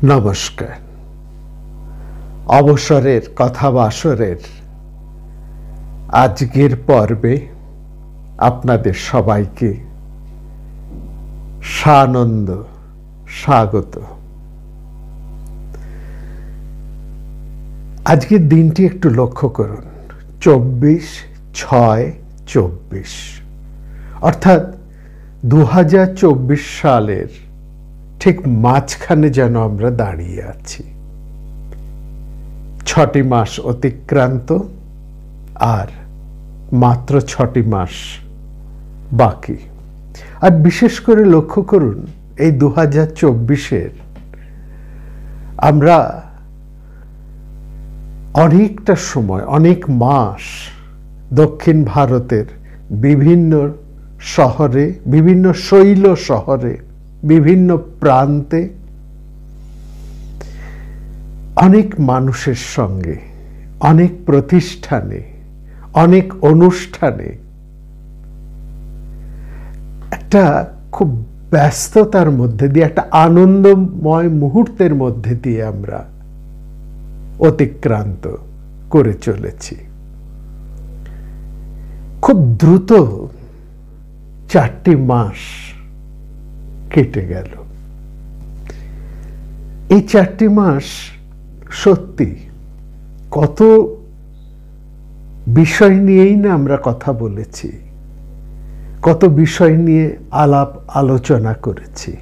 নমস্কার। অবসরের কথাবাসরের আজকের পর্বে আপনাদের সবাইকে সানন্দ স্বাগত। আজকের দিনটি একটু লক্ষ্য করুন, 24/6/24, অর্থাৎ 2024 সালের ঠিক মাঝখানে যেন আমরা দাঁড়িয়ে আছি। 6টি মাস অতিক্রান্ত আর মাত্র 6টি মাস বাকি। আর বিশেষ করে লক্ষ্য করুন, এই 2024-এর আমরা অনেকটা সময়, অনেক মাস দক্ষিণ ভারতের বিভিন্ন শহরে, বিভিন্ন শৈল শহরে, বিভিন্ন প্রান্তে অনেক মানুষের সঙ্গে, অনেক প্রতিষ্ঠানে, অনেক অনুষ্ঠানে একটা খুব ব্যস্ততার মধ্যে দিয়ে, একটা আনন্দময় মুহূর্তের মধ্যে দিয়ে আমরা অতিক্রান্ত করে চলেছি। খুব দ্রুত 4টি মাস কেটে গেল। এই 4টি মাস সত্যি কত বিষয় নিয়েই না আমরা কথা বলেছি, কত বিষয় নিয়ে আলাপ আলোচনা করেছি।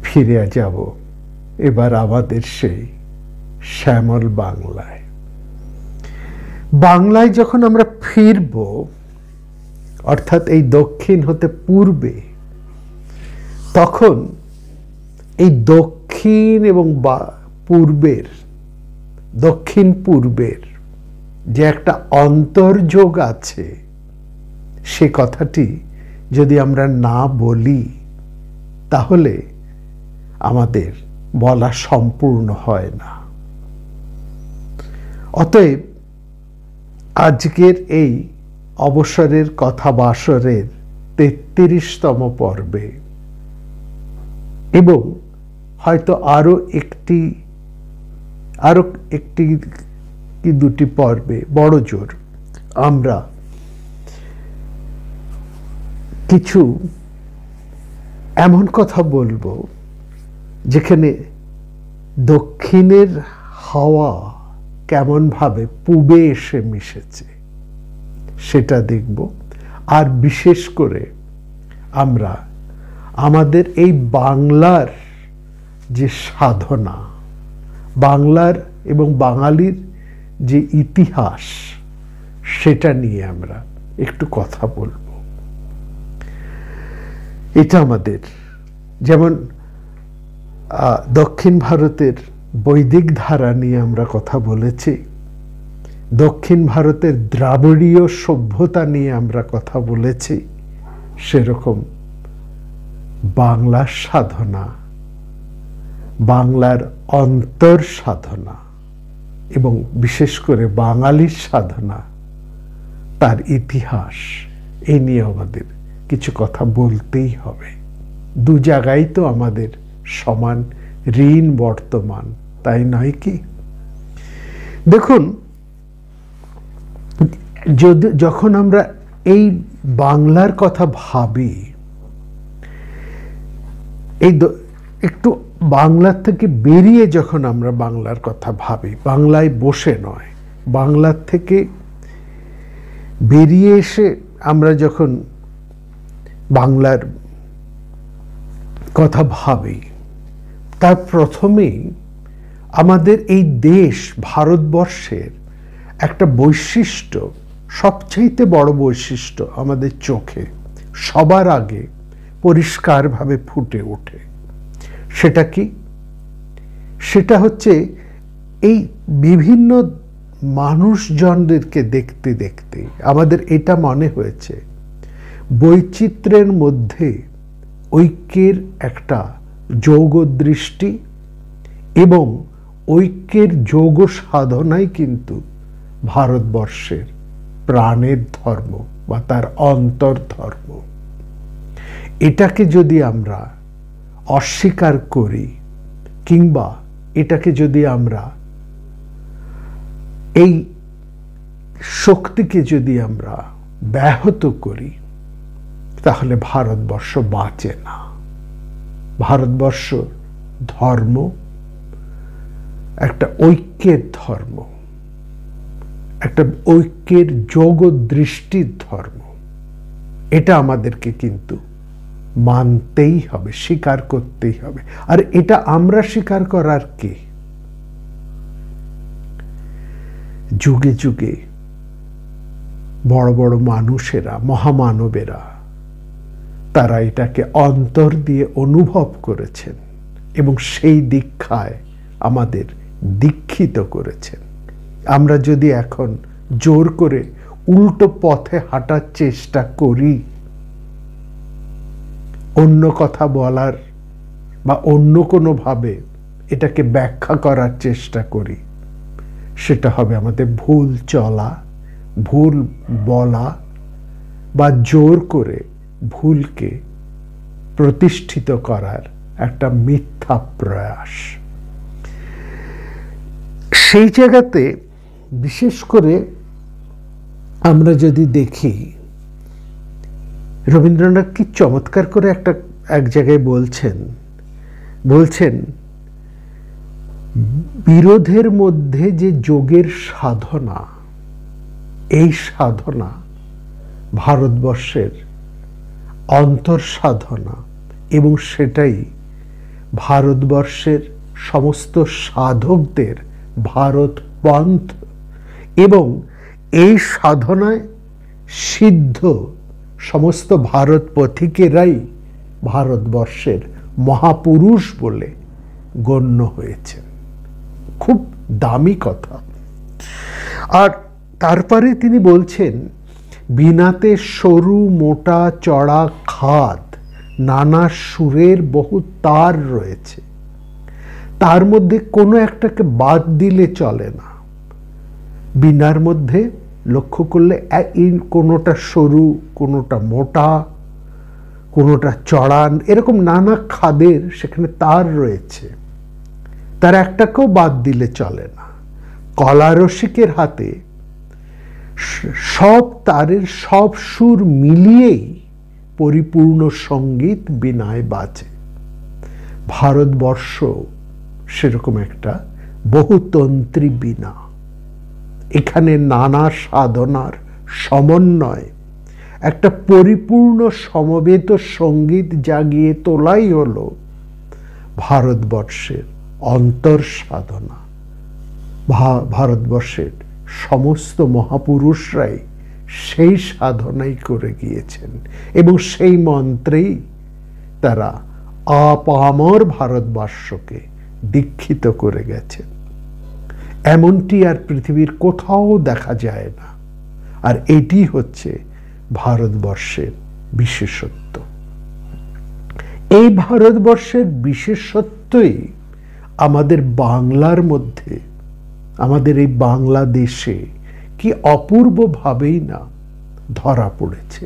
ফিরে যাব এবার আমাদের সেই শ্যামল বাংলায়। বাংলায় যখন আমরা ফিরব, অর্থাৎ এই দক্ষিণ হতে পূর্বে, তখন এই দক্ষিণ এবং পূর্বের, দক্ষিণ পূর্বের যে একটা অন্তর্যোগ আছে, সে কথাটি যদি আমরা না বলি তাহলে আমাদের বলা সম্পূর্ণ হয় না। অতএব আজকের এই অবসরের কথাবাসরের 33তম পর্বে, এবং হয়তো আরো একটি কি দুটি পর্বে বড় জোর আমরা কিছু এমন কথা বলবো যেখানে দক্ষিণের হাওয়া কেমন ভাবে পূবে এসে মিশেছে সেটা দেখব। আর বিশেষ করে আমরা আমাদের এই বাংলার যে সাধনা, বাংলার এবং বাঙালির যে ইতিহাস, সেটা নিয়ে আমরা একটু কথা বলবো। এটা আমাদের, যেমন দক্ষিণ ভারতের বৈদিক ধারা নিয়ে আমরা কথা বলেছি, দক্ষিণ ভারতের দ্রাবিড়ীয় সভ্যতা নিয়ে আমরা কথা বলেছি, সেরকম বাংলার সাধনা, বাংলার অন্তর সাধনা এবং বিশেষ করে বাঙালির সাধনা, তার ইতিহাস, এই নিয়ে আমাদের কিছু কথা বলতেই হবে। দু জায়গায় তো আমাদের সমান ঋণ বর্তমান, তাই নয় কি? দেখুন, যখন আমরা এই বাংলার কথা ভাবি, এই একটু বাংলার থেকে বেরিয়ে যখন আমরা বাংলার কথা ভাবি, বাংলায় বসে নয়, বাংলার থেকে বেরিয়ে এসে আমরা যখন বাংলার কথা ভাবি, তার প্রথমেই আমাদের এই দেশ ভারতবর্ষের একটা বৈশিষ্ট্য, সবচাইতে বড় বৈশিষ্ট্য আমাদের চোখে সবার আগে পরিষ্কারভাবে ফুটে ওঠে। সেটা কি? সেটা হচ্ছে এই বিভিন্ন মানুষজনদেরকে দেখতে দেখতে আমাদের এটা মনে হয়েছে, বৈচিত্র্যের মধ্যে ঐক্যের একটা যোগদৃষ্টি এবং ঐক্যের যোগ সাধনাই কিন্তু ভারতবর্ষের প্রাণের ধর্ম বা তার অন্তর্ধর্ম। এটাকে যদি আমরা অস্বীকার করি কিংবা এটাকে যদি আমরা এই শক্তিকে যদি আমরা ব্যাহত করি, তাহলে ভারতবর্ষ বাঁচে না। ভারতবর্ষ ধর্ম একটা ঐক্যের ধর্ম, একটা ঐক্যের যোগ দৃষ্টির ধর্ম। এটা আমাদেরকে কিন্তু মানতেই হবে, স্বীকার করতেই হবে। আর এটা আমরা স্বীকার করার কে? যুগে যুগে বড় বড় মানুষেরা, মহামানবেরা, তারা এটাকে অন্তর দিয়ে অনুভব করেছেন এবং সেই দীক্ষায় আমাদের দীক্ষিত করেছেন। আমরা যদি এখন জোর করে উল্টো পথে হাঁটার চেষ্টা করি, অন্য কথা বলার বা অন্য কোনোভাবে এটাকে ব্যাখ্যা করার চেষ্টা করি, সেটা হবে আমাদের ভুল চলা, ভুল বলা বা জোর করে ভুলকে প্রতিষ্ঠিত করার একটা মিথ্যা প্রয়াস। সেই জায়গাতে বিশেষ করে আমরা যদি দেখি, রবীন্দ্রনাথ কি চমৎকার করে এক জায়গায় বলছেন বিরোধের মধ্যে যে যোগের সাধনা, এই সাধনা ভারতবর্ষের অন্তর সাধনা, এবং সেটাই ভারতবর্ষের সমস্ত সাধকদের ভারত পন্থ, এবং এই সাধনায় সিদ্ধ সমস্ত ভারত পথিকেরাই ভারতবর্ষের মহাপুরুষ বলে গণ্য হয়েছেন। খুব দামি কথা। আর তারপরে তিনি বলছেন, বিনাতে সরু মোটা চড়া খাদ, নানা সুরের বহু তার রয়েছে, তার মধ্যে কোনো একটাকে বাদ দিলে চলে না। বীণার মধ্যে লক্ষ্য করলে কোনোটা সরু, কোনোটা মোটা, কোনোটা চড়ান, এরকম নানা খাদের সেখানে তার রয়েছে, তার একটাকেও বাদ দিলে চলে না। কলারসিকের হাতে সব তারের সব সুর মিলিয়েই পরিপূর্ণ সঙ্গীত বীণায় বাজে। ভারতবর্ষ সেরকম একটা বহুতন্ত্রী বীণা। এখানে নানা সাধনার সমন্বয় একটা পরিপূর্ণ সমবেত সঙ্গীত জাগিয়ে তোলাই হলো ভারতবর্ষের অন্তর সাধনা। ভারতবর্ষের সমস্ত মহাপুরুষরাই সেই সাধনাই করে গিয়েছেন এবং সেই মন্ত্রেই তারা আপামর ভারতবর্ষকে দীক্ষিত করে গেছেন। এমনটি আর পৃথিবীর কোথাও দেখা যায় না। আর এটি হচ্ছে ভারতবর্ষের বিশেষত্ব। এই ভারতবর্ষের বিশেষত্বই আমাদের বাংলার মধ্যে, আমাদের এই বাংলাদেশে কি অপূর্বভাবেই না ধরা পড়েছে।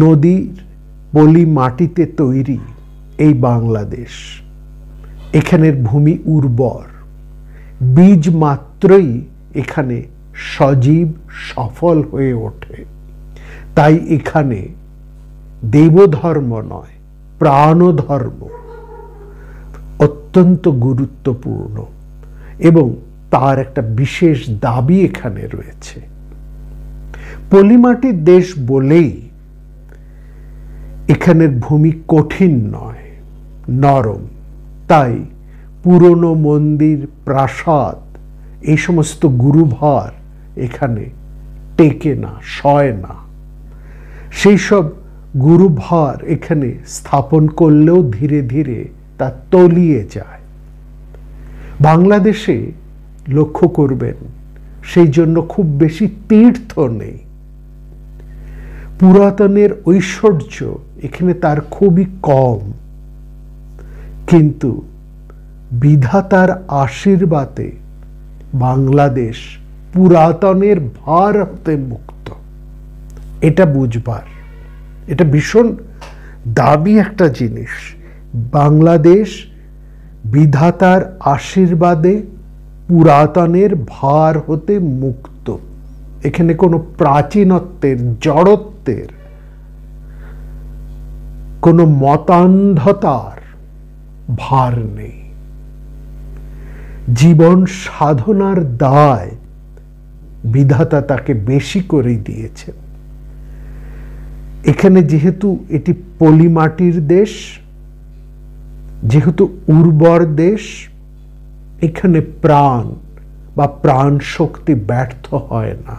নদীর পলি মাটিতে তৈরি এই বাংলাদেশ, এখানের ভূমি উর্বর, বীজ মাত্রই এখানে সজীব সফল হয়ে ওঠে। তাই এখানে দেবধর্ম নয়, প্রাণধর্ম অত্যন্ত গুরুত্বপূর্ণ এবং তার একটা বিশেষ দাবি এখানে রয়েছে। পলিমাটির দেশ বলেই এখানের ভূমি কঠিন নয়, নরম। তাই পুরনো মন্দির, প্রাসাদ, এই সমস্ত গুরুভার এখানে টেকে না, সয় না। সেই সব গুরুভার এখানে স্থাপন করলেও ধীরে ধীরে তা তলিয়ে যায়। বাংলাদেশে লক্ষ্য করবেন, সেই জন্য খুব বেশি তীর্থ নেই। পুরাতনের ঐশ্বর্য এখানে তার খুবই কম, কিন্তু বিধাতার আশীর্বাদে বাংলাদেশ পুরাতনের ভার হতে মুক্ত। এটা বুঝবার, এটা ভীষণ দাবি একটা জিনিস। বাংলাদেশ বিধাতার আশীর্বাদে পুরাতনের ভার হতে মুক্ত। এখানে কোনো প্রাচীনত্বের, জড়ত্বের, কোনো মতান্ধতার ভার নেই। জীবন সাধনার দায় বিধাতা তাকে বেশি করে দিয়েছেন। এখানে যেহেতু এটি পলিমাটির দেশ, যেহেতু উর্বর দেশ, এখানে প্রাণ বা প্রাণ শক্তি ব্যর্থ হয় না।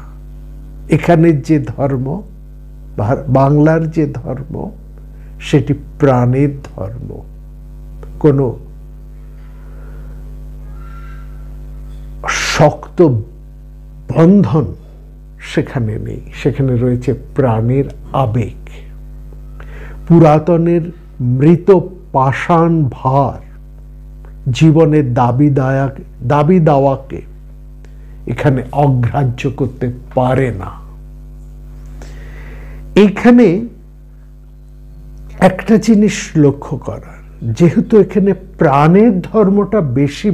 এখানে যে ধর্ম, বাংলার যে ধর্ম, সেটি প্রাণের ধর্ম। কোনো শক্ত বন্ধন সেখানে নেই, সেখানে রয়েছে প্রাণের আবেগ। পুরাতনের মৃত পাষাণ ভার জীবনের দাবি দাওয়াকে এখানে অগ্রাহ্য করতে পারে না। এখানে একটা জিনিস লক্ষ্য করার, যেহেতু এখানে প্রাণের ধর্মটা বেশি,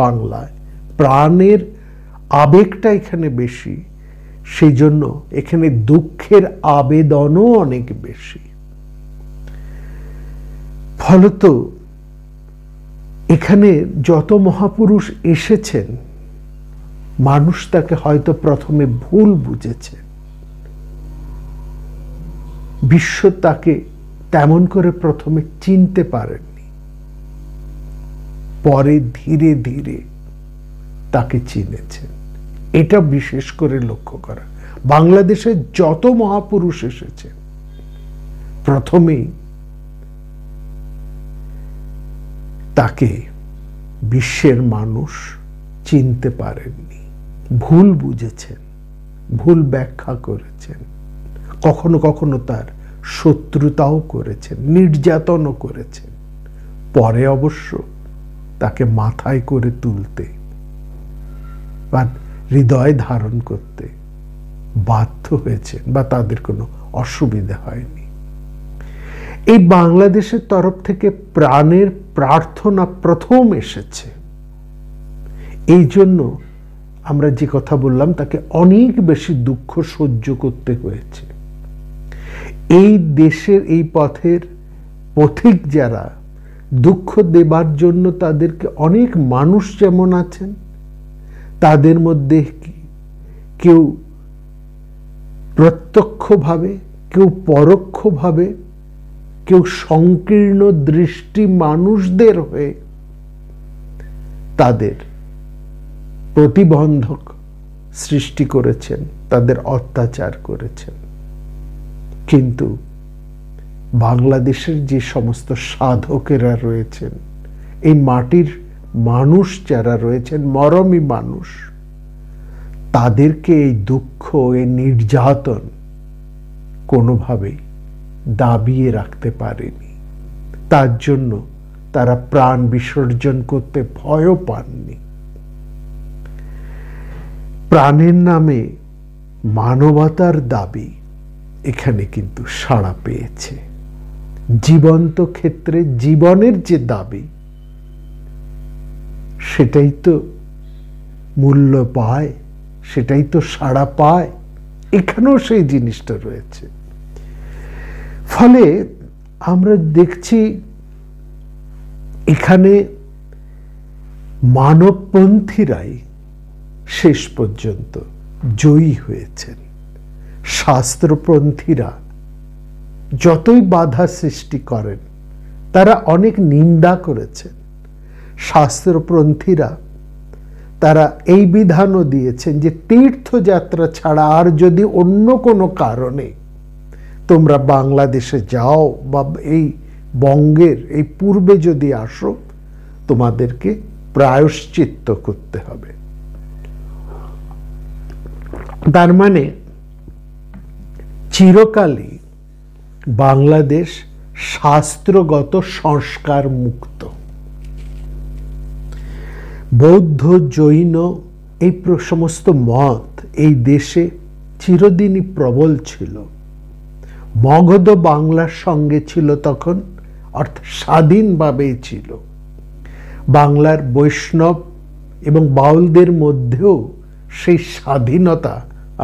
বাংলায় প্রাণের আবেগটা এখানে বেশি, সেই জন্য এখানে দুঃখের আবেদনও অনেক বেশি। ফলত এখানে যত মহাপুরুষ এসেছেন, মানুষ তাকে হয়তো প্রথমে ভুল বুঝেছে, বিশ্ব তাকে তেমন করে প্রথমে চিনতে পারেননি, পরে ধীরে ধীরে তাকে চিনেছেন। এটা বিশেষ করে লক্ষ্য করা। বাংলাদেশে যত মহাপুরুষ এসেছেন, প্রথমেই তাকে বিশ্বের মানুষ চিনতে পারেননি, ভুল বুঝেছেন, ভুল ব্যাখ্যা করেছেন, কখনো কখনো তার শত্রুতাও করেছেন, নির্যাতনও করেছেন। পরে অবশ্য তাকে মাথায় করে তুলতে বা হৃদয় ধারণ করতে বাধ্য হয়েছেন, বা তাদের কোনো অসুবিধা হয়নি। এই বাংলাদেশের তরফ থেকে প্রাণের প্রার্থনা প্রথম এসেছে। এই জন্য আমরা যে কথা বললাম, তাকে অনেক বেশি দুঃখ সহ্য করতে হয়েছে। এই দেশের, এই পথের পথিক যারা, দুঃখ দেবার জন্য তাদেরকে অনেক মানুষ যেমন আছেন, তাদের মধ্যে কেউ প্রত্যক্ষভাবে, কেউ পরোক্ষভাবে, কেউ সংকীর্ণ দৃষ্টি মানুষদের হয়ে তাদের প্রতিবন্ধক সৃষ্টি করেছেন, তাদের অত্যাচার করেছেন। কিন্তু বাংলাদেশের যে সমস্ত সাধকেরা রয়েছেন, এই মাটির মানুষ যারা রয়েছেন, মরমী মানুষ, তাদেরকে এই দুঃখ, এই নির্যাতন কোনোভাবেই দাবিয়ে রাখতে পারেনি। তার জন্য তারা প্রাণ বিসর্জন করতে ভয়ও পাননি। প্রাণের নামে মানবতার দাবি এখানে কিন্তু সাড়া পেয়েছে। জীবন্ত ক্ষেত্রে জীবনের যে দাবি, সেটাই তো মূল্য পায়, সেটাই তো সাড়া পায়। এখানেও সেই জিনিসটা রয়েছে। ফলে আমরা দেখছি এখানে মানবপন্থীরাই শেষ পর্যন্ত জয়ী হয়েছেন। শাস্ত্রপন্থীরা যতই বাধা সৃষ্টি করেন, তারা অনেক নিন্দা করেছেন। শাস্ত্রপন্থীরা তারা এই বিধানও দিয়েছেন যে তীর্থযাত্রা ছাড়া আর যদি অন্য কোনো কারণে তোমরা বাংলাদেশে যাও বা এই বঙ্গের এই পূর্বে যদি আসো, তোমাদেরকে প্রায়শ্চিত্ত করতে হবে। তার মানে চিরকালই বাংলাদেশ শাস্ত্রগত সংস্কার মুক্ত। বৌদ্ধ, জৈন এই সমস্ত মত এই দেশে চিরদিনই প্রবল ছিল। মগধ বাংলার সঙ্গে ছিল তখন, অর্থাৎ স্বাধীনভাবেই ছিল। বাংলার বৈষ্ণব এবং বাউলদের মধ্যেও সেই স্বাধীনতা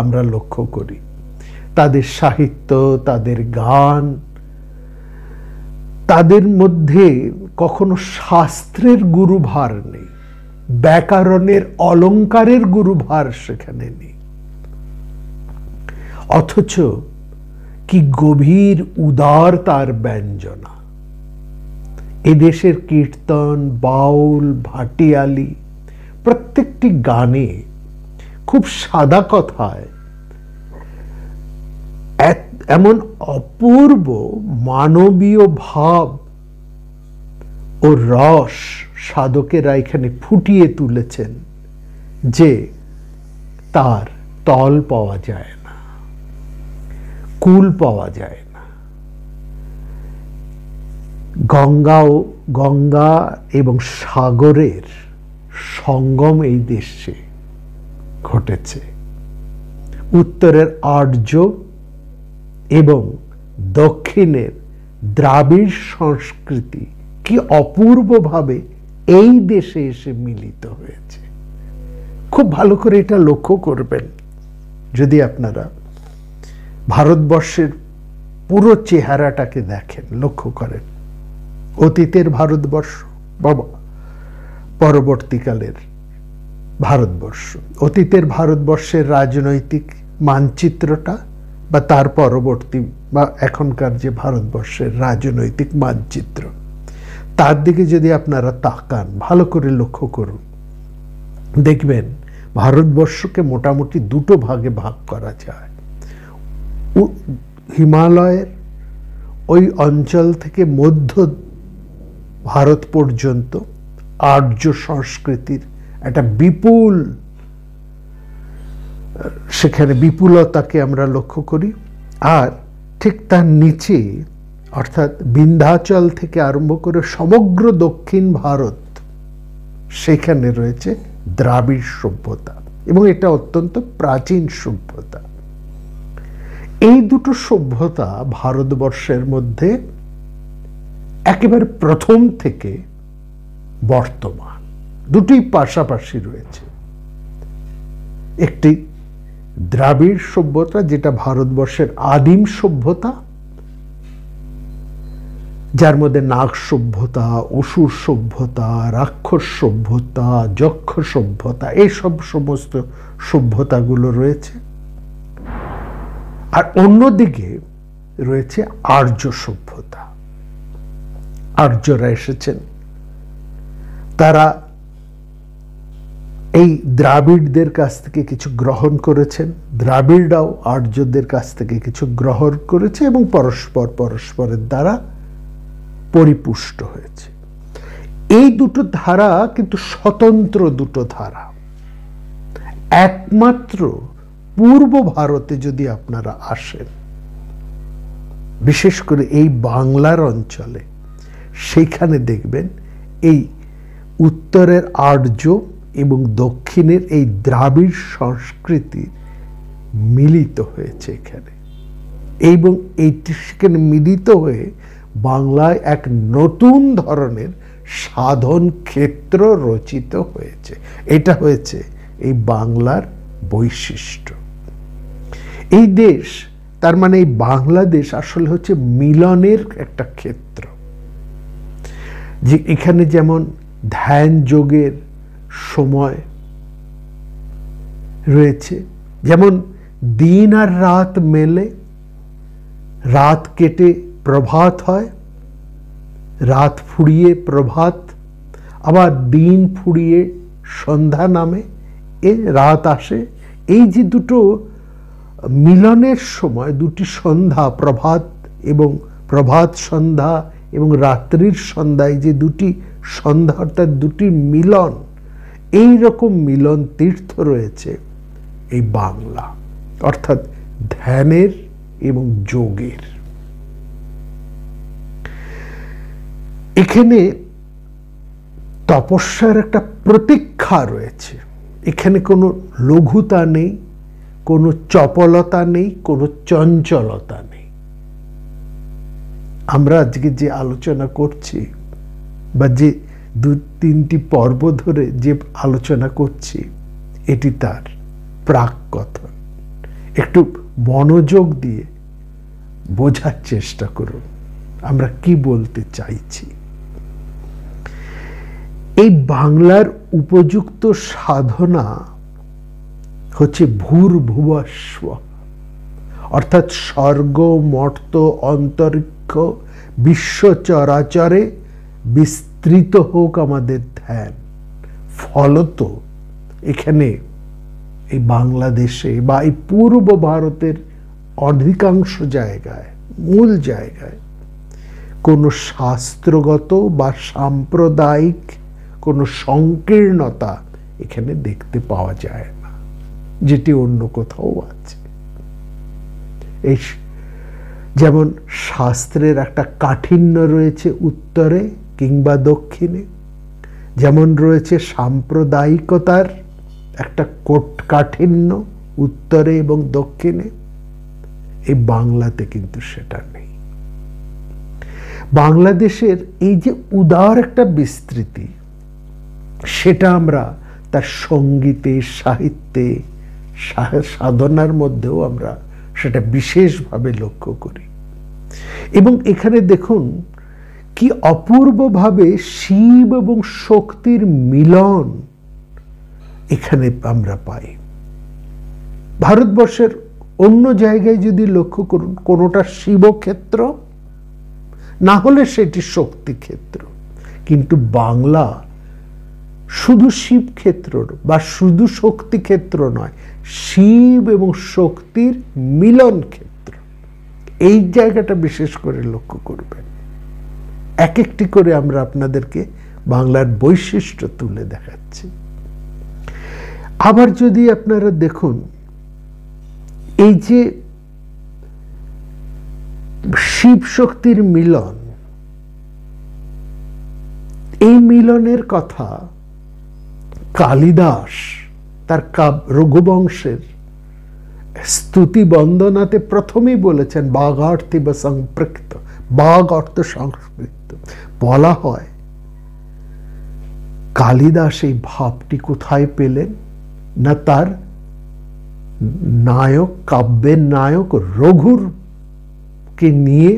আমরা লক্ষ্য করি। তাদের সাহিত্য, তাদের গান, তাদের মধ্যে কখনো শাস্ত্রের গুরুভার নেই, ব্যাকরণের অলঙ্কারের গুরুভার সেখানে নেই। অথচ কি গভীর উদার তার ব্যঞ্জনা। এদেশের কীর্তন, বাউল, ভাটিয়ালি প্রত্যেকটি গানে খুব সাদা কথায় এমন অপূর্ব মানবীয় ভাব ও রস সাধকেরা এখানে ফুটিয়ে তুলেছেন যে তার তল পাওয়া যায় না, কুল পাওয়া যায় না। গঙ্গা এবং সাগরের সঙ্গম এই দেশে ঘটেছে। উত্তরের আর্য এবং দক্ষিণের দ্রাবিড় সংস্কৃতি কি অপূর্বভাবে এই দেশে এসে মিলিত হয়েছে। খুব ভালো করে এটা লক্ষ্য করবেন যদি আপনারা ভারতবর্ষের পুরো চেহারাটাকে দেখেন, লক্ষ্য করেন। অতীতের ভারতবর্ষ বা পরবর্তীকালের ভারতবর্ষ, অতীতের ভারতবর্ষের রাজনৈতিক মানচিত্রটা বা তার পরবর্তী বা এখনকার যে ভারতবর্ষের রাজনৈতিক মানচিত্র, তার দিকে যদি আপনারা তাকান, ভালো করে লক্ষ্য করুন, দেখবেন ভারতবর্ষকে মোটামুটি দুটো ভাগে ভাগ করা যায়। হিমালয়ের ওই অঞ্চল থেকে মধ্য ভারত পর্যন্ত আর্য সংস্কৃতির একটা বিপুল, সেখানে বিপুলতাকে আমরা লক্ষ্য করি। আর ঠিক তার নিচে অর্থাৎ বিন্ধ্যাচল থেকে আরম্ভ করে সমগ্র দক্ষিণ ভারত, সেখানে রয়েছে দ্রাবিড় সভ্যতা এবং এটা অত্যন্ত প্রাচীন সভ্যতা। এই দুটো সভ্যতা ভারতবর্ষের মধ্যে একেবারে প্রথম থেকে বর্তমান দুটোই পাশাপাশি রয়েছে। একটি দ্রাবিড় সভ্যতা যেটা ভারতবর্ষের আদিম সভ্যতা, যার মধ্যে নাগ সভ্যতা, অসুর সভ্যতা, রাক্ষস সভ্যতা, যক্ষ সভ্যতা, এইসব সমস্ত সভ্যতাগুলো রয়েছে। আর অন্যদিকে রয়েছে আর্য সভ্যতা। আর্যরা এসেছেন, তারা এই দ্রাবিড়দের কাছ থেকে কিছু গ্রহণ করেছেন, দ্রাবিড়রাও আর্যদের কাছ থেকে কিছু গ্রহণ করেছে এবং পরস্পরের দ্বারা পরিপুষ্ট হয়েছে। এই দুটো ধারা কিন্তু স্বতন্ত্র দুটো ধারা। একমাত্র পূর্ব ভারতে যদি আপনারা আসেন, বিশেষ করে এই বাংলার অঞ্চলে, সেখানে দেখবেন এই উত্তরের আর্য এবং দক্ষিণের এই দ্রাবিড় সংস্কৃতি মিলিত হয়েছে এখানে, এবং এইটি সেখানে মিলিত হয়ে বাংলায় এক নতুন ধরনের সাধন ক্ষেত্র রচিত হয়েছে। এটা হয়েছে এই বাংলার বৈশিষ্ট্য। এই দেশ, তার মানে এই বাংলাদেশ আসলে হচ্ছে মিলনের একটা ক্ষেত্র, যে এখানে যেমন ধ্যান যোগের সময় রয়েছে, যেমন দিন আর রাত মেলে, রাত কেটে প্রভাত হয়, রাত ফুরিয়ে প্রভাত, আবার দিন ফুরিয়ে সন্ধ্যা নামে, এ রাত আসে। এই যে দুটো মিলনের সময়, দুটি সন্ধ্যা, প্রভাত এবং প্রভাত সন্ধ্যা এবং রাত্রির সন্ধ্যায় যে দুটি সন্ধ্যা অর্থাৎ দুটি মিলন, এই রকম মিলন তীর্থ রয়েছে এই বাংলা, অর্থাৎ ধ্যানের এবং যোগের। এখানে তপস্যার একটা প্রতীক্ষা রয়েছে। এখানে কোনো লঘুতা নেই, কোনো চপলতা নেই, কোনো চঞ্চলতা নেই। আমরা আজকে যে আলোচনা করছি বা যে তিনটি পর্ব ধরে যে আলোচনা করছি এটি তার প্রাক কথন। একটু মনোযোগ দিয়ে বোঝার চেষ্টা করুন আমরা কি বলতে চাইছি। এই বাংলার উপযুক্ত সাধনা হচ্ছে ভূর্ভুবস্ব, অর্থাৎ স্বর্গ মর্ত অন্তরিক্ষ বিশ্ব চরাচরে বিস্তৃত হোক আমাদের ধ্যান। ফলত এখানে এই বাংলাদেশে বা এই পূর্ব ভারতের অধিকাংশ জায়গায়, মূল জায়গায় কোনো শাস্ত্রগত বা সাম্প্রদায়িক কোনো সংকীর্ণতা এখানে দেখতে পাওয়া যায় না, যেটি অন্য কোথাও আছে। এই যেমন শাস্ত্রের একটা কাঠিন্য রয়েছে উত্তরে কিংবা দক্ষিণে, যেমন রয়েছে সাম্প্রদায়িকতার একটা কাঠিন্য উত্তরে এবং দক্ষিণে, এই বাংলাতে কিন্তু সেটা নেই। বাংলাদেশের এই যে উদার একটা বিস্তৃতি, সেটা আমরা তার সঙ্গীতে, সাহিত্যে, সাধনার মধ্যেও আমরা সেটা বিশেষভাবে লক্ষ্য করি। এবং এখানে দেখুন কি অপূর্বভাবে শিব এবং শক্তির মিলন এখানে আমরা পাই। ভারতবর্ষের অন্য জায়গায় যদি লক্ষ্য করুন, কোনোটা শিবক্ষেত্র, না হলে সেটি শক্তি ক্ষেত্র, কিন্তু বাংলা শুধু শিব ক্ষেত্র বা শুধু শক্তি ক্ষেত্র নয়, শিব এবং শক্তির মিলন ক্ষেত্র। এই জায়গাটা বিশেষ করে লক্ষ্য করবেন। এক একটি করে আমরা আপনাদেরকে বাংলার বৈশিষ্ট্য তুলে দেখাচ্ছি। আবার যদি আপনারা দেখুন, এই যে শিব শক্তির মিলন, এই মিলনের কথা কালিদাস তার রঘুবংশের স্তুতি বন্দনাতে প্রথমেই বলেছেন, বাগার্থিব সংপৃক্ত, বাগ অর্থ সংস্কৃত। বলা হয় কালিদাস এই ভাবটি কোথায় পেলেন না, তার নায়ক, কাব্যের নায়ক রঘুর কে নিয়ে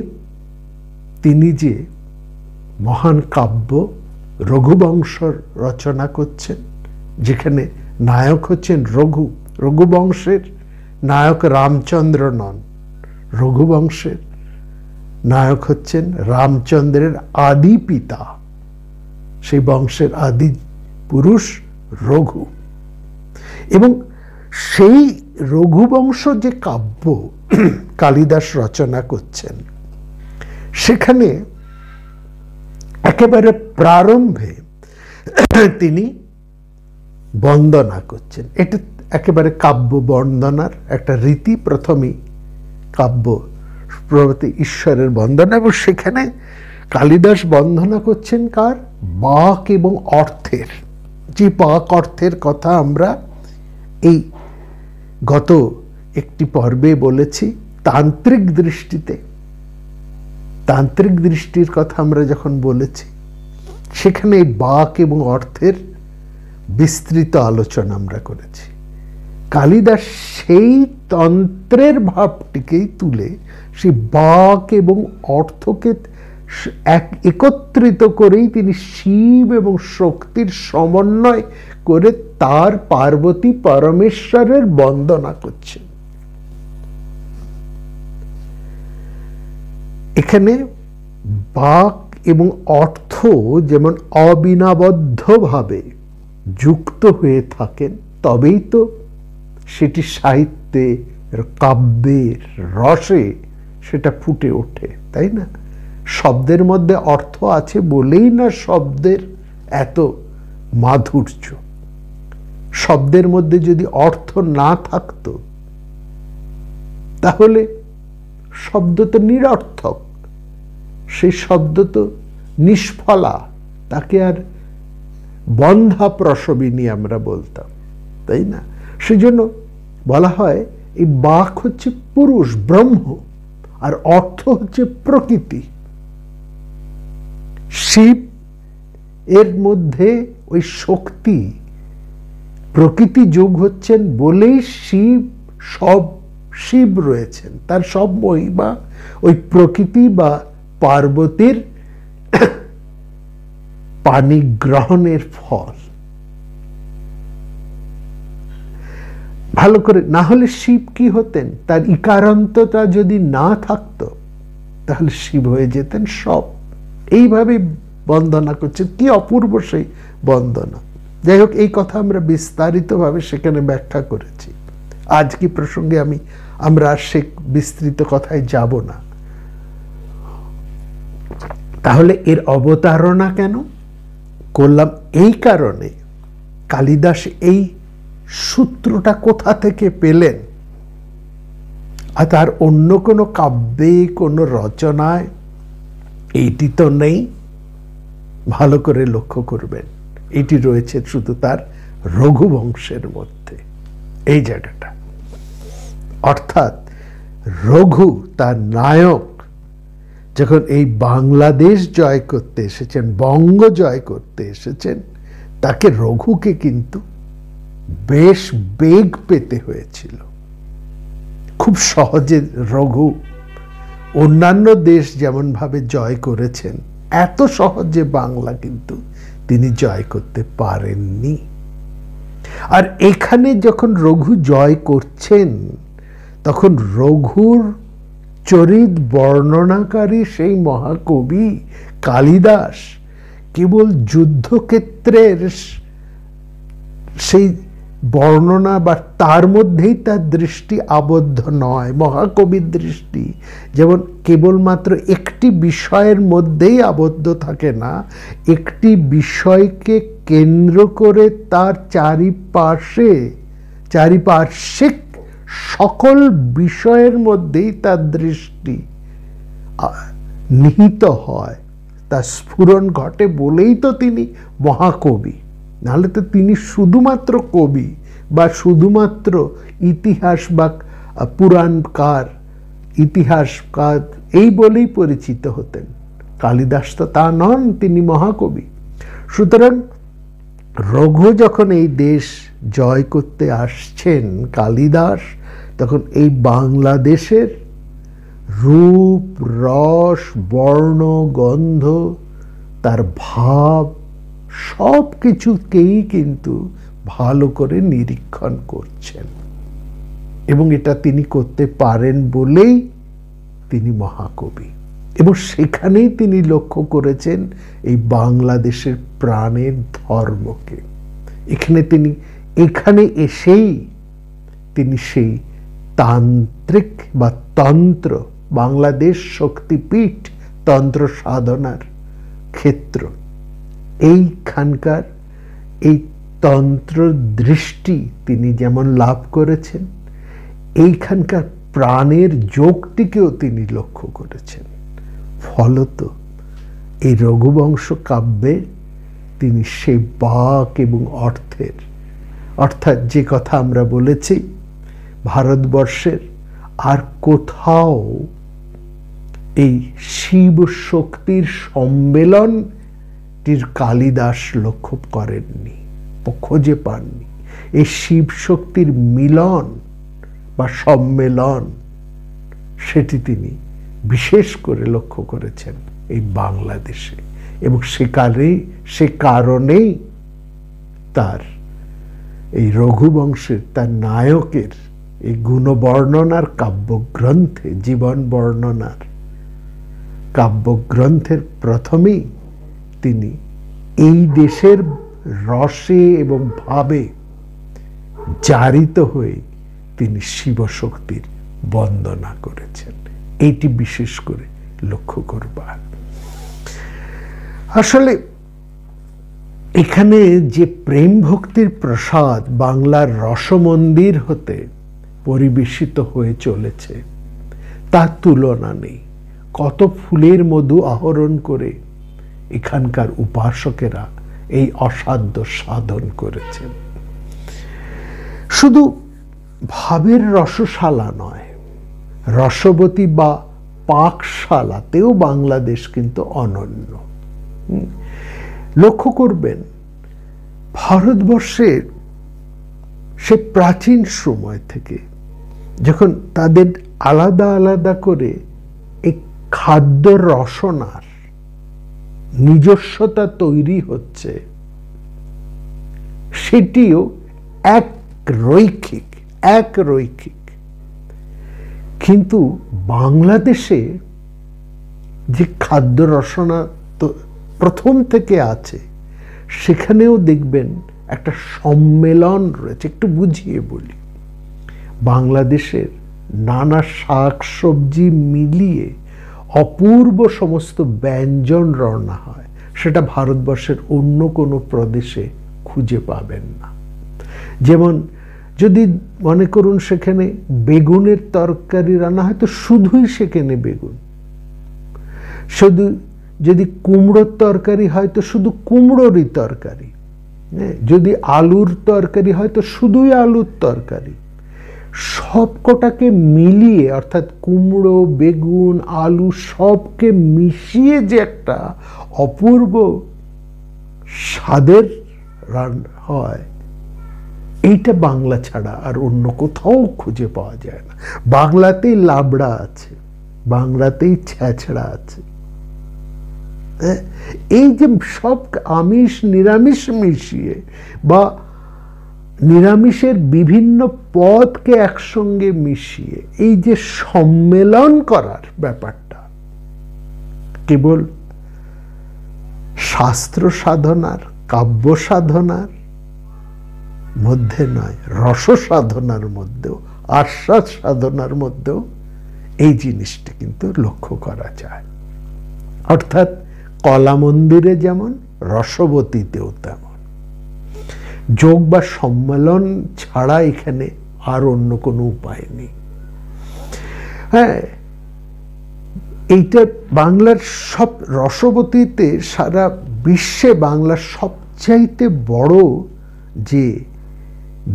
তিনি যে মহান কাব্য রঘুবংশ রচনা করছেন, যেখানে নায়ক হচ্ছেন রঘু। রঘুবংশের নায়ক রামচন্দ্র নন, রঘুবংশের নায়ক হচ্ছেন রামচন্দ্রের আদি পিতা, সেই বংশের আদি পুরুষ রঘু। এবং সেই রঘুবংশ যে কাব্য কালিদাস রচনা করছেন, সেখানে একেবারে প্রারম্ভে তিনি বন্দনা করছেন। এটা একেবারে কাব্য বন্দনার একটা রীতি। প্রথমেই কাব্য প্রভৃতি ঈশ্বরের বন্দনা, এবং সেখানে কালিদাস বন্দনা করছেন কার? বাক এবং অর্থের। যে বাক অর্থের কথা আমরা এই গত একটি পর্বে বলেছি, তান্ত্রিক দৃষ্টিতে, তান্ত্রিক দৃষ্টির কথা আমরা যখন বলেছি, সেখানে এই বাক এবং অর্থের বিস্তৃত আলোচনা আমরা করেছি। কালিদাস সেই তন্ত্রের ভাবটিকেই তুলে সেই বাক এবং অর্থকে একত্রিত করেই তিনি শিব এবং শক্তির সমন্বয় করে তার পার্বতী পরমেশ্বরের বন্দনা করছেন। এখানে বাক এবং অর্থ যেমন অবিনাবদ্ধভাবে যুক্ত হয়ে থাকেন, তবেই তো সেটি সাহিত্যে, কাব্যের রসে সেটা ফুটে ওঠে, তাই না? শব্দের মধ্যে অর্থ আছে বলেই না শব্দের এত মাধুর্য। শব্দের মধ্যে যদি অর্থ না থাকতো, তাহলে শব্দ তো নিরর্থক, সেই শব্দ তো নিষ্ফলা, তাকে আর বন্ধা প্রসবিনী আমরা বলতাম, তাই না? সেজন্য বলা হয় এই বাক হচ্ছে পুরুষ ব্রহ্ম, আর অর্থ হচ্ছে প্রকৃতি। শিব এর মধ্যে ওই শক্তি, প্রকৃতি যোগ হচ্ছেন বলেই শিব রয়েছেন, তার সব মহিমা ওই প্রকৃতি বা পার্বতীর পানি গ্রহণের ফল। ভালো করে না হলে শিব কি হতেন? তার ইকারান্তটা যদি না থাকতো তাহলে শিব হয়ে যেতেন সব। এইভাবে বন্দনা করছেন, কি অপূর্ব সেই বন্দনা। যাই হোক, এই কথা আমরা বিস্তারিতভাবে সেখানে ব্যাখ্যা করেছি। আজ কি প্রসঙ্গে আমরা সে বিস্তৃত কথায় যাব না। তাহলে এর অবতারণা কেন করলাম? এই কারণে কালিদাস এই সূত্রটা কোথা থেকে পেলেন, আর তার অন্য কোনো কাব্যে, কোনো রচনায় এইটি তো নেই। ভালো করে লক্ষ্য করবেন, এটি রয়েছে শুধু তার রঘুবংশের মধ্যে, এই জায়গাটা। অর্থাৎ রঘু, তার নায়ক, যখন এই বাংলাদেশ জয় করতে এসেছেন, বঙ্গ জয় করতে এসেছেন, তাকে, রঘুকে কিন্তু বেশ বেগ পেতে হয়েছিল। খুব সহজে রঘু অন্যান্য দেশ যেমন ভাবে জয় করেছেন, এত সহজে বাংলা কিন্তু তিনি জয় করতে পারেননি। আর এখানে যখন রঘু জয় করছেন, তখন রঘুর চরিত বর্ণনাকারী সেই মহাকবি কালিদাস কেবল যুদ্ধক্ষেত্রের সেই বর্ণনা বা তার মধ্যেই তার দৃষ্টি আবদ্ধ নয়। মহাকবির দৃষ্টি যেমন কেবলমাত্র একটি বিষয়ের মধ্যেই আবদ্ধ থাকে না, একটি বিষয়কে কেন্দ্র করে তার চারিপার্শ্বিক সকল বিষয়ের মধ্যেই তার দৃষ্টি নিহিত হয়, তার স্ফুরণ ঘটে বলেই তো তিনি মহাকবি। নাহলে তো তিনি শুধুমাত্র কবি বা শুধুমাত্র ইতিহাস বা পুরাণকার, ইতিহাসকার এই বলেই পরিচিত হতেন। কালিদাস তো তা নন, তিনি মহাকবি। সুতরাং রঘু যখন এই দেশ জয় করতে আসছেন, কালিদাস তখন এই বাংলাদেশের রূপ, রস, বর্ণ, গন্ধ, তার ভাব সব কিছুকেই কিন্তু ভালো করে নিরীক্ষণ করছেন, এবং এটা তিনি করতে পারেন বলেই তিনি মহাকবি। এবং সেখানেই তিনি লক্ষ্য করেছেন এই বাংলাদেশের প্রাণের ধর্মকে। এখানে এসেই তিনি সেই তান্ত্রিক বা তন্ত্র, বাংলাদেশ শক্তিপীঠ তন্ত্র সাধনার ক্ষেত্র, এইখানকার এই তন্ত্র দৃষ্টি তিনি যেমন লাভ করেছেন, এইখানকার প্রাণের যোগটিকেও তিনি লক্ষ্য করেছেন। ফলত এই রঘুবংশ কাব্যে তিনি সেই বাক এবং অর্থাৎ যে কথা আমরা বলেছি, ভারতবর্ষের আর কোথাও এই শিব শক্তির সম্মেলনটির কালিদাস লক্ষ্য করেননি, খুঁজে পাননি। এই শিব শক্তির মিলন বা সম্মেলন, সেটি তিনি বিশেষ করে লক্ষ্য করেছেন এই বাংলাদেশে, এবং সে কারণেই তার এই রঘুবংশের, তার নায়কের এই গুণবর্ণনার কাব্যগ্রন্থে, জীবন বর্ণনার কাব্যগ্রন্থের প্রথমেই তিনি এই দেশের রসে এবং ভাবে জারিত হয়ে তিনি শিবশক্তির বন্দনা করেছেন। এইটি বিশেষ করে লক্ষ্য করবার। আসলে এখানে যে প্রেম ভক্তির প্রসাদ বাংলার রসমন্দির হতে পরিবেশিত হয়ে চলেছে, তার তুলনা নেই। কত ফুলের মধু আহরণ করে এখানকার উপাসকেরা এই অসাধ্য সাধন করেছেন। শুধু ভাবের রসশালা নয়, রসবতী বা পাকশালাতেও বাংলাদেশ কিন্তু অনন্য। লক্ষ্য করবেন ভারতবর্ষের সে প্রাচীন সময় থেকে যখন তাদের আলাদা আলাদা করে এই খাদ্য রসনার নিজস্বতা তৈরি হচ্ছে, সেটিও এক রৈখিক। কিন্তু বাংলাদেশে যে খাদ্য রসনা প্রথম থেকে আছে, সেখানেও দেখবেন একটা সম্মেলন রয়েছে। একটু বুঝিয়ে বলি, বাংলাদেশের নানা শাক সবজি মিলিয়ে অপূর্ব সমস্ত ব্যঞ্জন রান্না হয়, সেটা ভারতবর্ষের অন্য কোনো প্রদেশে খুঁজে পাবেন না। যেমন যদি মনে করুন সেখানে বেগুনের তরকারি রান্না হয়, তো শুধুই সেখানে বেগুন। শুধু যদি কুমড়োর তরকারি হয় তো শুধু কুমড়োরই তরকারি, যদি আলুর তরকারি হয় তো শুধুই আলুর তরকারি। সবকটাকে মিলিয়ে, অর্থাৎ কুমড়ো, বেগুন, আলু সবকে মিশিয়ে যে একটা অপূর্ব স্বাদের রান্না হয়, এইটা বাংলা ছাড়া আর অন্য কোথাও খুঁজে পাওয়া যায় না। বাংলাতেই লাবড়া আছে, বাংলাতেই ছেঁচড়া আছে। এই যে সব আমিষ নিরামিষ মিশিয়ে বা নিরামিষের বিভিন্ন পদকে একসঙ্গে মিশিয়ে এই যে সম্মেলন করার ব্যাপারটা কেবল শাস্ত্র সাধনার, কাব্য সাধনার মধ্যে নয়, রস সাধনার মধ্যেও, আস্বাদ সাধনার মধ্যেও এই জিনিসটি কিন্তু লক্ষ্য করা যায়। অর্থাৎ কলা মন্দিরে যেমন, রসবতীতেও তেমন। যোগ বা সম্মেলন ছাড়া এখানে আর অন্য কোনো উপায় নেই। হ্যাঁ, এইটা বাংলার সব, রসবতীতে সারা বিশ্বে বাংলার সবচাইতে বড় যে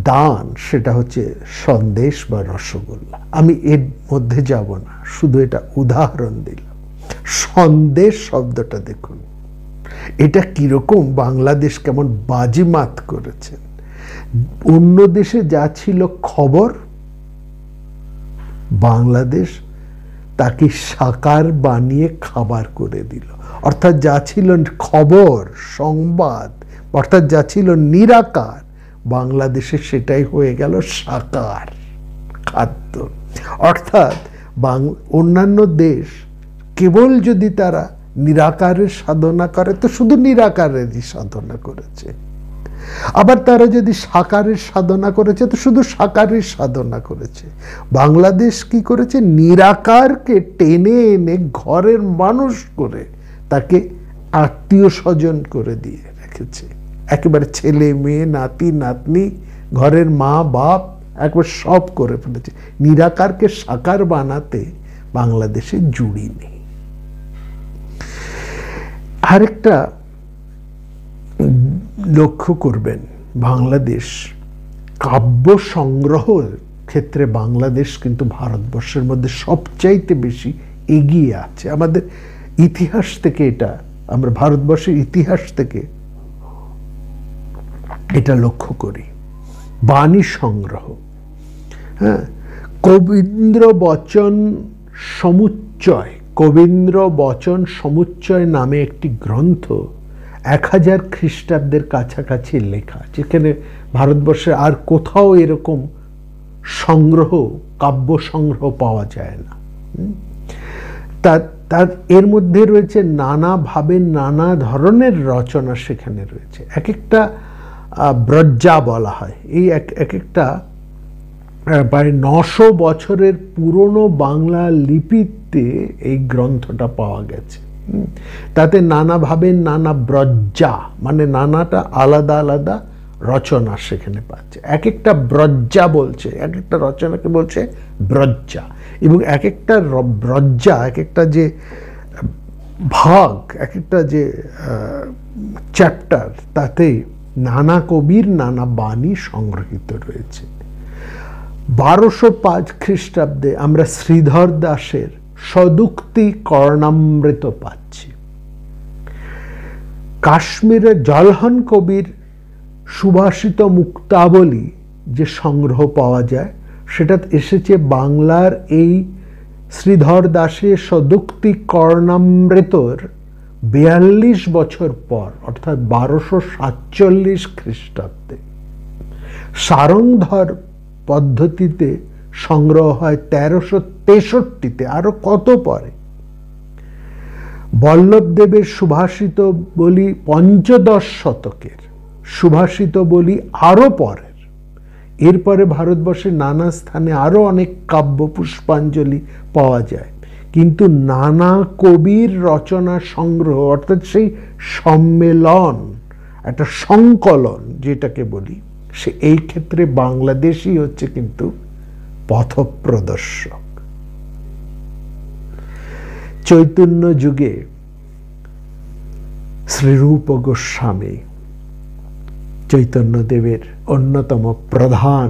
দান, সেটা হচ্ছে সন্দেশ বা রসগোল্লা। আমি এর মধ্যে যাব না, শুধু এটা উদাহরণ দিলাম। সন্দেশ শব্দটা দেখুন, এটা কিরকম বাংলাদেশ কেমন বাজিমাত করেছেন। অন্য দেশে যা ছিল খবর, বাংলাদেশ তাকে সাকার বানিয়ে খাবার করে দিল। অর্থাৎ যা ছিল খবর, সংবাদ, অর্থাৎ যা ছিল নিরাকার, বাংলাদেশে সেটাই হয়ে গেল সাকার খাদ্য। অর্থাৎ অন্যান্য দেশ কেবল যদি তারা নিরাকারের সাধনা করে তো শুধু নিরাকারেরই সাধনা করেছে, আবার তারা যদি সাকারের সাধনা করেছে তো শুধু সাকারের সাধনা করেছে। বাংলাদেশ কি করেছে? নিরাকারকে টেনে এনে ঘরের মানুষ করে তাকে আত্মীয় স্বজন করে দিয়ে রেখেছে। একেবারে ছেলে মেয়ে, নাতি নাতনি, ঘরের মা বাপ, একবার সব করে ফেলেছে। নিরাকারকে সাকার বানাতে বাংলাদেশে জুড়ি নেই। আরেকটা লক্ষ্য করবেন, বাংলাদেশ কাব্য সংগ্রহ ক্ষেত্রে বাংলাদেশ কিন্তু ভারতবর্ষের মধ্যে সবচাইতে বেশি এগিয়ে আছে। আমাদের ইতিহাস থেকে এটা, আমরা ভারতবর্ষের ইতিহাস থেকে এটা লক্ষ্য করি। বাণী সংগ্রহ, হ্যাঁ, কবীন্দ্র বচন সমুচ্চয়, কবীন্দ্র বচন সমুচ্চয় নামে একটি গ্রন্থ 1000 খ্রিস্টাব্দের কাছাকাছি লেখা, যেখানে ভারতবর্ষে আর কোথাও এরকম সংগ্রহ, কাব্য সংগ্রহ পাওয়া যায় না। তার এর মধ্যে রয়েছে নানা ভাবে নানা ধরনের রচনা সেখানে রয়েছে। এক একটা ব্রজ্জা বলা হয়, এই এক একটা প্রায় 900 বছরের পুরনো বাংলা লিপিতে এই গ্রন্থটা পাওয়া গেছে। তাতে নানাভাবে নানা ব্রজ্জা, মানে নানাটা আলাদা আলাদা রচনা সেখানে পাচ্ছে। এক একটা ব্রজ্জা বলছে, এক একটা রচনাকে বলছে ব্রজ্জা, এবং এক একটা ব্রজ্জা, এক একটা যে ভাগ, এক একটা যে চ্যাপ্টার, তাতে নানা কবির নানা বাণী সংগ্রহীত রয়েছে। 1205 খ্রিস্টাব্দে আমরা শ্রীধর দাসের সদুক্তি কর্ণামৃত পাচ্ছি। কাশ্মীরের জলহন কবির সুভাষিত মুক্তাবলী যে সংগ্রহ পাওয়া যায়, সেটা এসেছে বাংলার এই শ্রীধর দাসের সদুক্তি কর্ণামৃতর 42 বছর পর, অর্থাৎ 1247 খ্রিস্টাব্দে। সারংধর পদ্ধতিতে সংগ্রহ হয় 1363-তে, আরো কত পরে। বল্লভদেবের সুভাষিত বলি 15 শতকের, সুভাষিত বলি আরো পরের। এরপরে ভারতবর্ষের নানা স্থানে আরো অনেক কাব্য পুষ্পাঞ্জলি পাওয়া যায়, কিন্তু নানা কবির রচনা সংগ্রহ, অর্থাৎ সেই সম্মেলন, একটা সংকলন যেটাকে বলি, সে এই ক্ষেত্রে বাংলাদেশই হচ্ছে কিন্তু পথপ্রদর্শক। চৈতন্য যুগে শ্রীরূপ গোস্বামী চৈতন্যদেবের অন্যতম প্রধান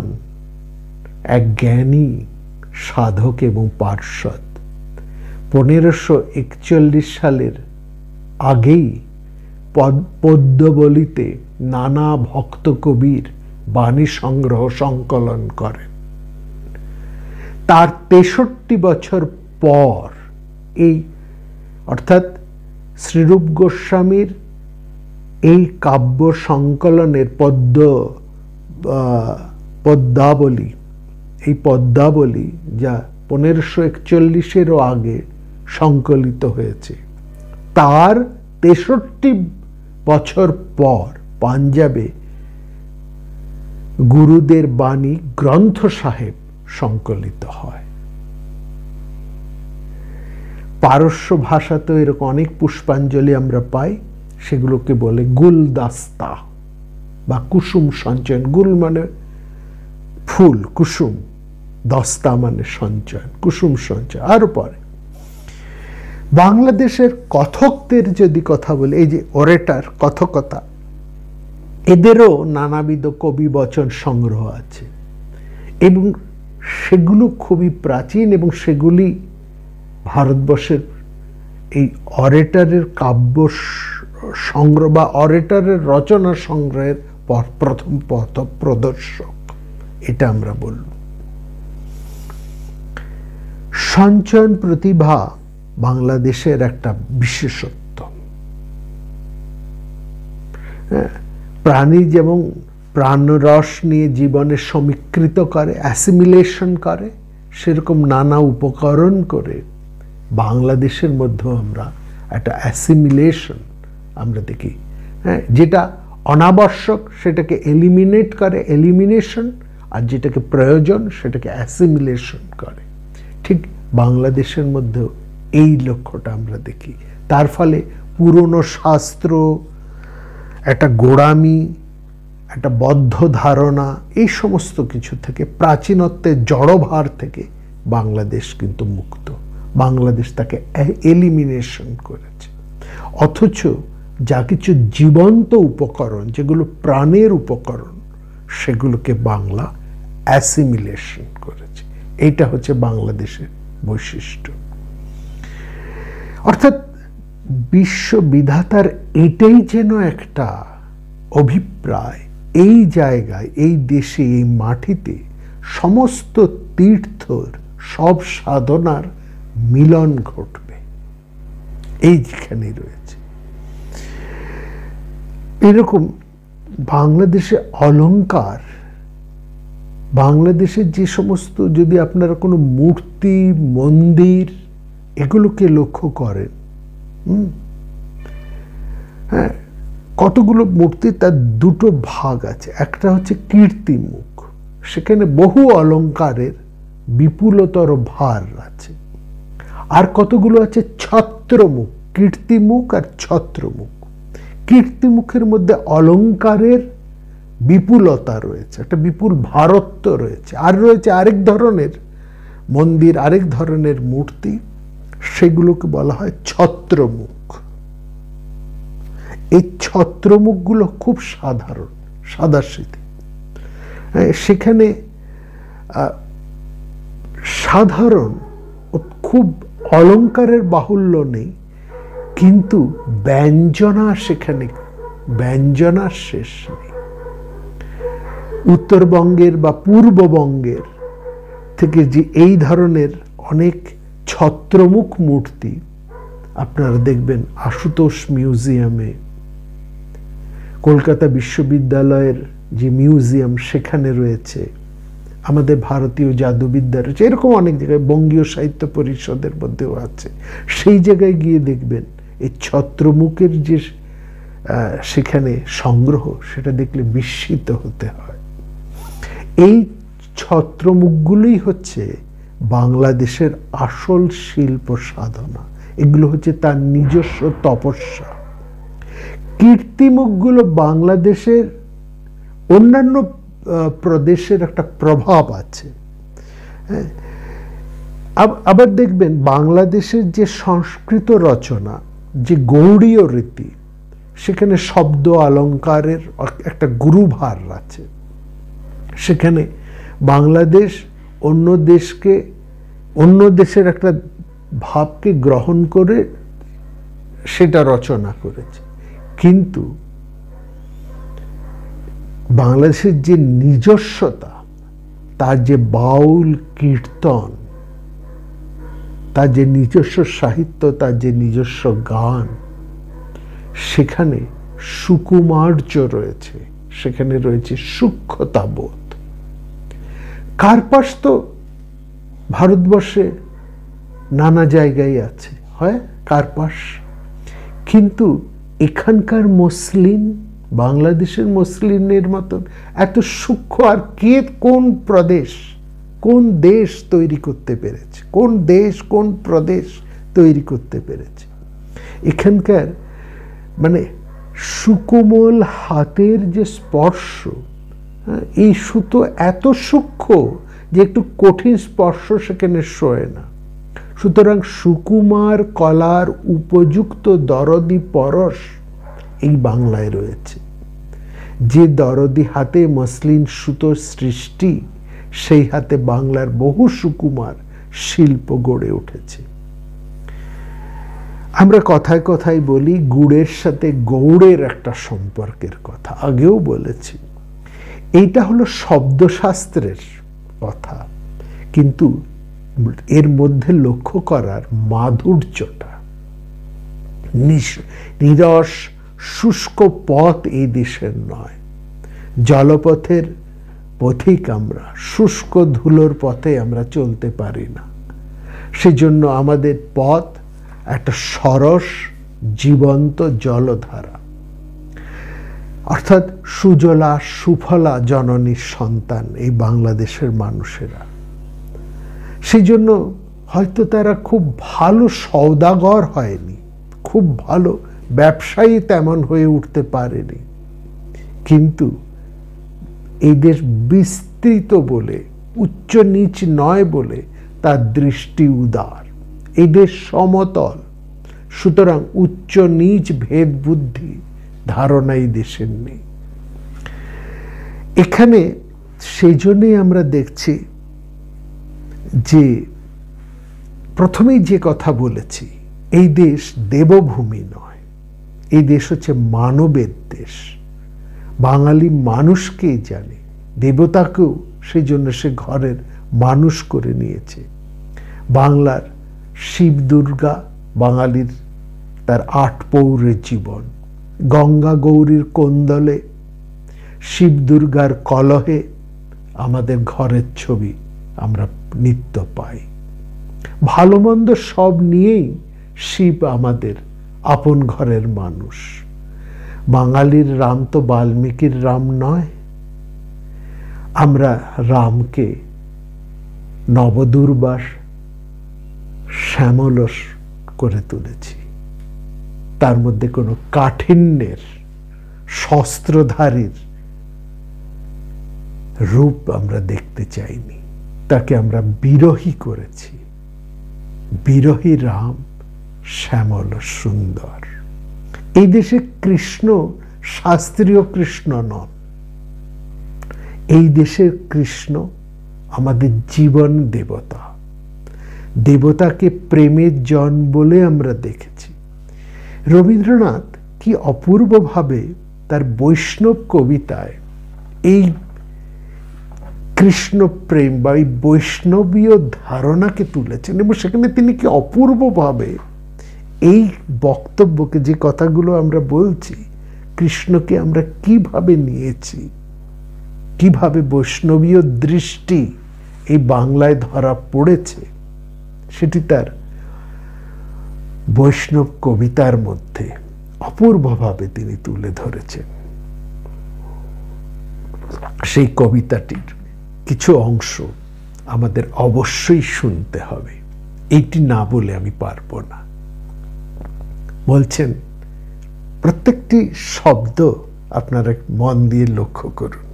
এক জ্ঞানী সাধক এবং পার্ষদ। 1541 সালের আগেই পদ্মবলিতে নানা ভক্ত কবির বাণী সংগ্রহ সংকলন করেন। তার 63 বছর পর এই, অর্থাৎ শ্রীরূপ গোস্বামীর এই কাব্য সংকলনের পদ্মাবলী, এই পদ্মাবলী যা 1541-এরও আগে সংকলিত হয়েছে, তার 63 বছর পর পাঞ্জাবে গুরুদের বাণী গ্রন্থ সাহেব সংকলিত হয়। পারস্য ভাষাতেও এরকম অনেক পুষ্পাঞ্জলি আমরা পাই, সেগুলোকে বলে গুলদাস্তা বা কুসুম সঞ্চয়ন। গুল মানে ফুল, কুসুম, দস্তা মানে সঞ্চয়ন, কুসুম সঞ্চয়। আরো পরে বাংলাদেশের কথকদের যদি কথা বলি, এই যে অরেটার, কথকতা, এদেরও নানাবিধ কবি বচন সংগ্রহ আছে এবং সেগুলো খুবই প্রাচীন এবং সেগুলি ভারতবর্ষের এই অরেটারের কাব্য সংগ্রহ বা অরেটারের রচনা সংগ্রহের প্রথম পথপ্রদর্শক, এটা আমরা বলব। সঞ্চয়ন প্রতিভা বাংলাদেশের একটা বিশেষত্ব। প্রাণী যেমন প্রাণরস নিয়ে জীবনে সমীকৃত করে, অ্যাসিমিলেশন করে, সেরকম নানা উপকরণ করে বাংলাদেশের মধ্যেও আমরা একটা অ্যাসিমিলেশন আমরা দেখি। হ্যাঁ, যেটা অনাবশ্যক সেটাকে এলিমিনেট করে, এলিমিনেশন, আর যেটাকে প্রয়োজন সেটাকে অ্যাসিমিলেশন করে। ঠিক বাংলাদেশের মধ্যেও এই লক্ষ্যটা আমরা দেখি। তার ফলে পুরনো শাস্ত্র, একটা গোড়ামি, একটা বদ্ধ ধারণা, এই সমস্ত কিছু থেকে, প্রাচীনত্বের জড়ভার থেকে বাংলাদেশ কিন্তু মুক্ত। বাংলাদেশ তাকে এলিমিনেশন করেছে। অথচ যা কিছু জীবন্ত উপকরণ, যেগুলো প্রাণের উপকরণ, সেগুলোকে বাংলা অ্যাসিমিলেশন করেছে। এইটা হচ্ছে বাংলাদেশের বৈশিষ্ট্য। অর্থাৎ বিশ্ববিধাতার এটাই যেন একটা অভিপ্রায়, এই জায়গায়, এই দেশে, এই মাটিতে সমস্ত তীর্থর, সব সাধনার মিলন ঘটবে, এইখানে রয়েছে। এরকম বাংলাদেশে অলংকার, বাংলাদেশের যে সমস্ত, যদি আপনারা কোনো মূর্তি, মন্দির এগুলোকে লক্ষ্য করেন, হ্যাঁ, কতগুলো মূর্তি, তার দুটো ভাগ আছে। একটা হচ্ছে কীর্তিমুখ, সেখানে বহু অলংকারের বিপুলতর ভার আছে। আর কতগুলো আছে ছত্রমুখ, কীর্তিমুখ আর ছত্রমুখ। কীর্তিমুখের মধ্যে অলংকারের বিপুলতা রয়েছে, একটা বিপুল ভারত্ব রয়েছে। আর রয়েছে আরেক ধরনের মন্দির, আরেক ধরনের মূর্তি, সেগুলোকে বলা হয় ছত্রমুখ। এই ছত্রমুখগুলো খুব সাধারণ, সাদাসিধে। সেখানে সাধারণ, খুব অলংকারের বাহুল্য নেই, কিন্তু ব্যঞ্জনা সেখানে, ব্যঞ্জনার শেষ নেই। উত্তরবঙ্গের বা পূর্ববঙ্গের থেকে যে এই ধরনের অনেক ছত্রমুখ মূর্তি আপনারা দেখবেন আশুতোষ মিউজিয়ামে, কলকাতা বিশ্ববিদ্যালয়ের যে মিউজিয়াম সেখানে রয়েছে, আমাদের ভারতীয় জাদুবিদ্যা রয়েছে, এরকম অনেক জায়গায়, বঙ্গীয় সাহিত্য পরিষদের মধ্যেও আছে। সেই জায়গায় গিয়ে দেখবেন এই ছত্রমুখের যে সেখানে সংগ্রহ, সেটা দেখলে বিস্মিত হতে হয়। এই ছত্রমুখগুলোই হচ্ছে বাংলাদেশের আসল শিল্প সাধনা, এগুলো হচ্ছে তার নিজস্ব তপস্যা। কীর্তিমুখগুলো বাংলাদেশের অন্যান্য প্রদেশের একটা প্রভাব আছে। আবার দেখবেন বাংলাদেশের যে সংস্কৃত রচনা, যে গৌড়ীয় রীতি, সেখানে শব্দ অলঙ্কারের একটা গুরুভার আছে। সেখানে বাংলাদেশ অন্য দেশকে, অন্য দেশের একটা ভাবকে গ্রহণ করে সেটা রচনা করেছে। কিন্তু বাংলাদেশের যে নিজস্বতা, তার যে বাউল কীর্তন, তার যে নিজস্ব সাহিত্য, তার যে নিজস্ব গান, সেখানে সুকুমার্য রয়েছে, সেখানে রয়েছে সূক্ষ্মতাবোধ। কার্পাস তো ভারতবর্ষে নানা জায়গায় আছে, হয় কার্পাস, কিন্তু এখানকার মসলিন, বাংলাদেশের মসলিনের মতন এত সূক্ষ্ম আর কে, কোন প্রদেশ, কোন দেশ তৈরি করতে পেরেছে, কোন দেশ কোন প্রদেশ তৈরি করতে পেরেছে? এখানকার মানে সুকোমল হাতের যে স্পর্শ, এই সুতো এত সূক্ষ্ম যে একটু কঠিন স্পর্শ সেখানে সয় না। সুতরাং সুকুমার কলার উপযুক্ত দরদি পরশ এই বাংলায় রয়েছে। যে দরদি হাতে মসলিন সুতোর সৃষ্টি, সেই হাতে বাংলার বহু সুকুমার শিল্প গড়ে উঠেছে। আমরা কথায় কথায় বলি গুড়ের সাথে গৌড়ের একটা সম্পর্কের কথা, আগেও বলেছি। এইটা হলো শব্দশাস্ত্রের কথা, কিন্তু এর মধ্যে লক্ষ্য করার মাধুর্যটা, নিরস শুষ্ক পথ এই দেশের নয়। জলপথের পথিক আমরা, শুষ্ক ধুলোর পথে আমরা চলতে পারি না। সেজন্য আমাদের পথ একটা সরস জীবন্ত জলধারা, অর্থাৎ সুজলা সুফলা জননীর সন্তান এই বাংলাদেশের মানুষেরা। সেই জন্য হয়তো তারা খুব ভালো সওদাগর হয়নি, খুব ভালো ব্যবসায়ী তেমন হয়ে উঠতে পারেনি, কিন্তু এই দেশ বিস্তৃত বলে, উচ্চ নিচ নয় বলে তার দৃষ্টি উদার। এই দেশ সমতল, সুতরাং উচ্চ নিচ ভেদ বুদ্ধি ধারণা এই দেশের নেই। এখানে সেই জন্যই আমরা দেখছি যে প্রথমেই যে কথা বলেছি, এই দেশ দেবভূমি নয়, এই দেশ হচ্ছে মানবের দেশ। বাঙালি মানুষকেই জানে, দেবতাকেও সেই জন্য সে ঘরের মানুষ করে নিয়েছে। বাংলার শিব দুর্গা বাঙালির তার ৮ পৌরের জীবন, গঙ্গা গৌরীর কোন্দলে, শিব দুর্গার কলহে আমাদের ঘরের ছবি আমরা নিত্য পাই। ভালো মন্দ সব নিয়েই শিব আমাদের আপন ঘরের মানুষ। বাঙালির রাম তো বাল্মীকির রাম নয়। আমরা রামকে নবদুর্বাস শ্যামলস করে তুলেছি। তার মধ্যে কোনো কাঠিন্যের, শস্ত্রধারীর রূপ আমরা দেখতে চাইনি। তাকে আমরা বিরহী করেছি। বিরহী রাম শ্যামল সুন্দর। এই দেশে কৃষ্ণ শাস্ত্রীয় কৃষ্ণ নন, এই দেশের কৃষ্ণ আমাদের জীবন দেবতা। দেবতাকে প্রেমের জন বলে আমরা দেখেছি। রবীন্দ্রনাথ কি অপূর্বভাবে তার বৈষ্ণব কবিতায় এই কৃষ্ণ প্রেম বা এই বৈষ্ণবীয় ধারণাকে তুলেছেন, এবং সেখানে তিনি কি অপূর্বভাবে এই বক্তব্যকে, যে কথাগুলো আমরা বলছি, কৃষ্ণকে আমরা কিভাবে নিয়েছি, কিভাবে বৈষ্ণবীয় দৃষ্টি এই বাংলায় ধরা পড়েছে, সেটি তার বৈষ্ণব কবিতার মধ্যে অপূর্বভাবে তিনি তুলে ধরেছেন। সেই কবিতাটির কিছু অংশ আমাদের অবশ্যই শুনতে হবে, এইটি না বলে আমি পারবো না। বলছেন, প্রত্যেকটি শব্দ আপনারা মন দিয়ে লক্ষ্য করুন।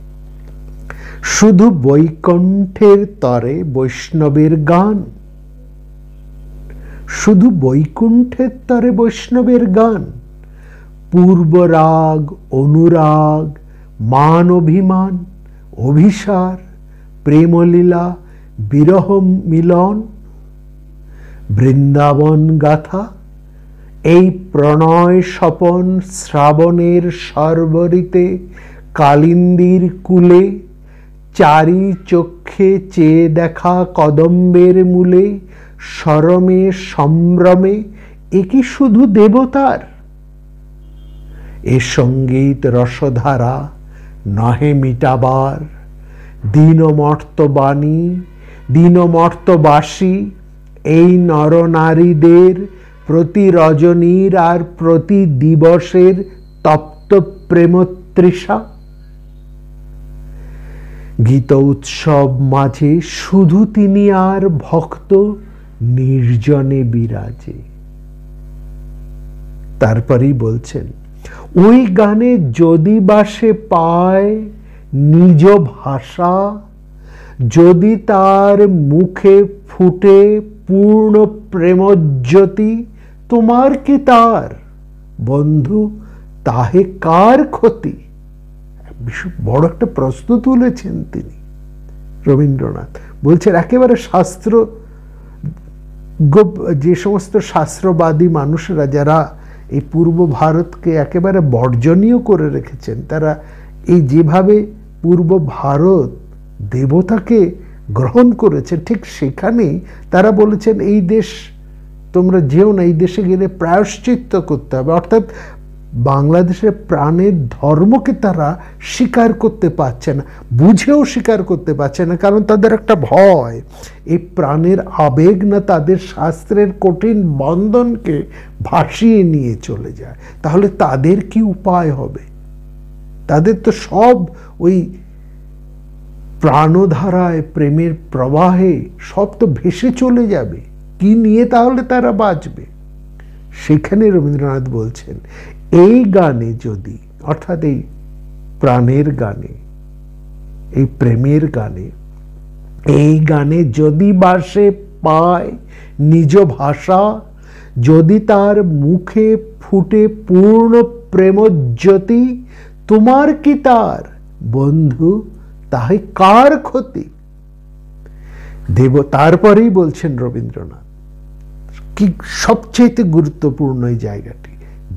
শুধু বৈকুণ্ঠের তরে বৈষ্ণবের গান, শুধু বৈকুণ্ঠের তরে বৈষ্ণবের গান, পূর্বরাগ, অনুরাগ, মান অভিমান, অভিসার, প্রেমলীলা, বিরহ মিলন, বৃন্দাবন গাথা, এই প্রণয় স্বপন শ্রাবণের সর্বরিতে কালিন্দীর কূলে, চারি চক্ষে চেয়ে দেখা কদম্বের মূলে, স্বরমে সম্ভ্রমে, এ কি শুধু দেবতার? এ সঙ্গীত রসধারা নহে মিটাবার, দীনমর্তবাণী দীনমর্তবাসী, এই নরনারীদের প্রতি রজনীর আর প্রতি দিবসের তপ্ত প্রেমতৃষা। গীত উৎসব মাঝে শুধু তিনি আর ভক্ত নির্জনে বিরাজে। তারপরেই বলছেন, ওই গানে যদি বা সে পায় নিজ ভাষা, যদি তার মুখে ফুটে পূর্ণ প্রেমজ্যোতি, তোমার কি তার বন্ধু তাহে কার ক্ষতি? বড় একটা প্রশ্ন তুলেছেন তিনি রবীন্দ্রনাথ। বলছেন, একেবারে শাস্ত্র, যে সমস্ত শাস্ত্রবাদী মানুষেরা যারা এই পূর্ব ভারতকে একেবারে বর্জনীয় করে রেখেছেন, তারা এই যেভাবে পূর্ব ভারত দেবতাকে গ্রহণ করেছে, ঠিক সেখানেই তারা বলেছেন, এই দেশ তোমরা যেও না, এই দেশে গেলে প্রায়শ্চিত্ত করতে হবে। অর্থাৎ বাংলাদেশের প্রাণের ধর্মকে তারা স্বীকার করতে পারছে না, বুঝেও স্বীকার করতে পারছে না, কারণ তাদের একটা ভয়, এই প্রাণের আবেগ না তাদের শাস্ত্রের কঠিন বন্ধনকে ভাসিয়ে নিয়ে চলে যায়। তাহলে তাদের কি উপায় হবে? তাদের তো সব ওই প্রাণধারায়, প্রেমের প্রবাহে সব তো ভেসে চলে যাবে, কি নিয়ে তাহলে তারা বাঁচবে? সেখানে রবীন্দ্রনাথ বলছেন, এই গানে যদি, অর্থাৎ এই প্রাণের গানে, এই প্রেমের গানে, এই গানে যদি বা সে পায় নিজ ভাষা, যদি তার মুখে ফুটে পূর্ণ প্রেমজ্যোতি, তোমার কি তার বন্ধু তাহে কার ক্ষতি? তারপরেই বলছেন রবীন্দ্রনাথ, কি সবচেয়ে গুরুত্বপূর্ণ এই জায়গাটি,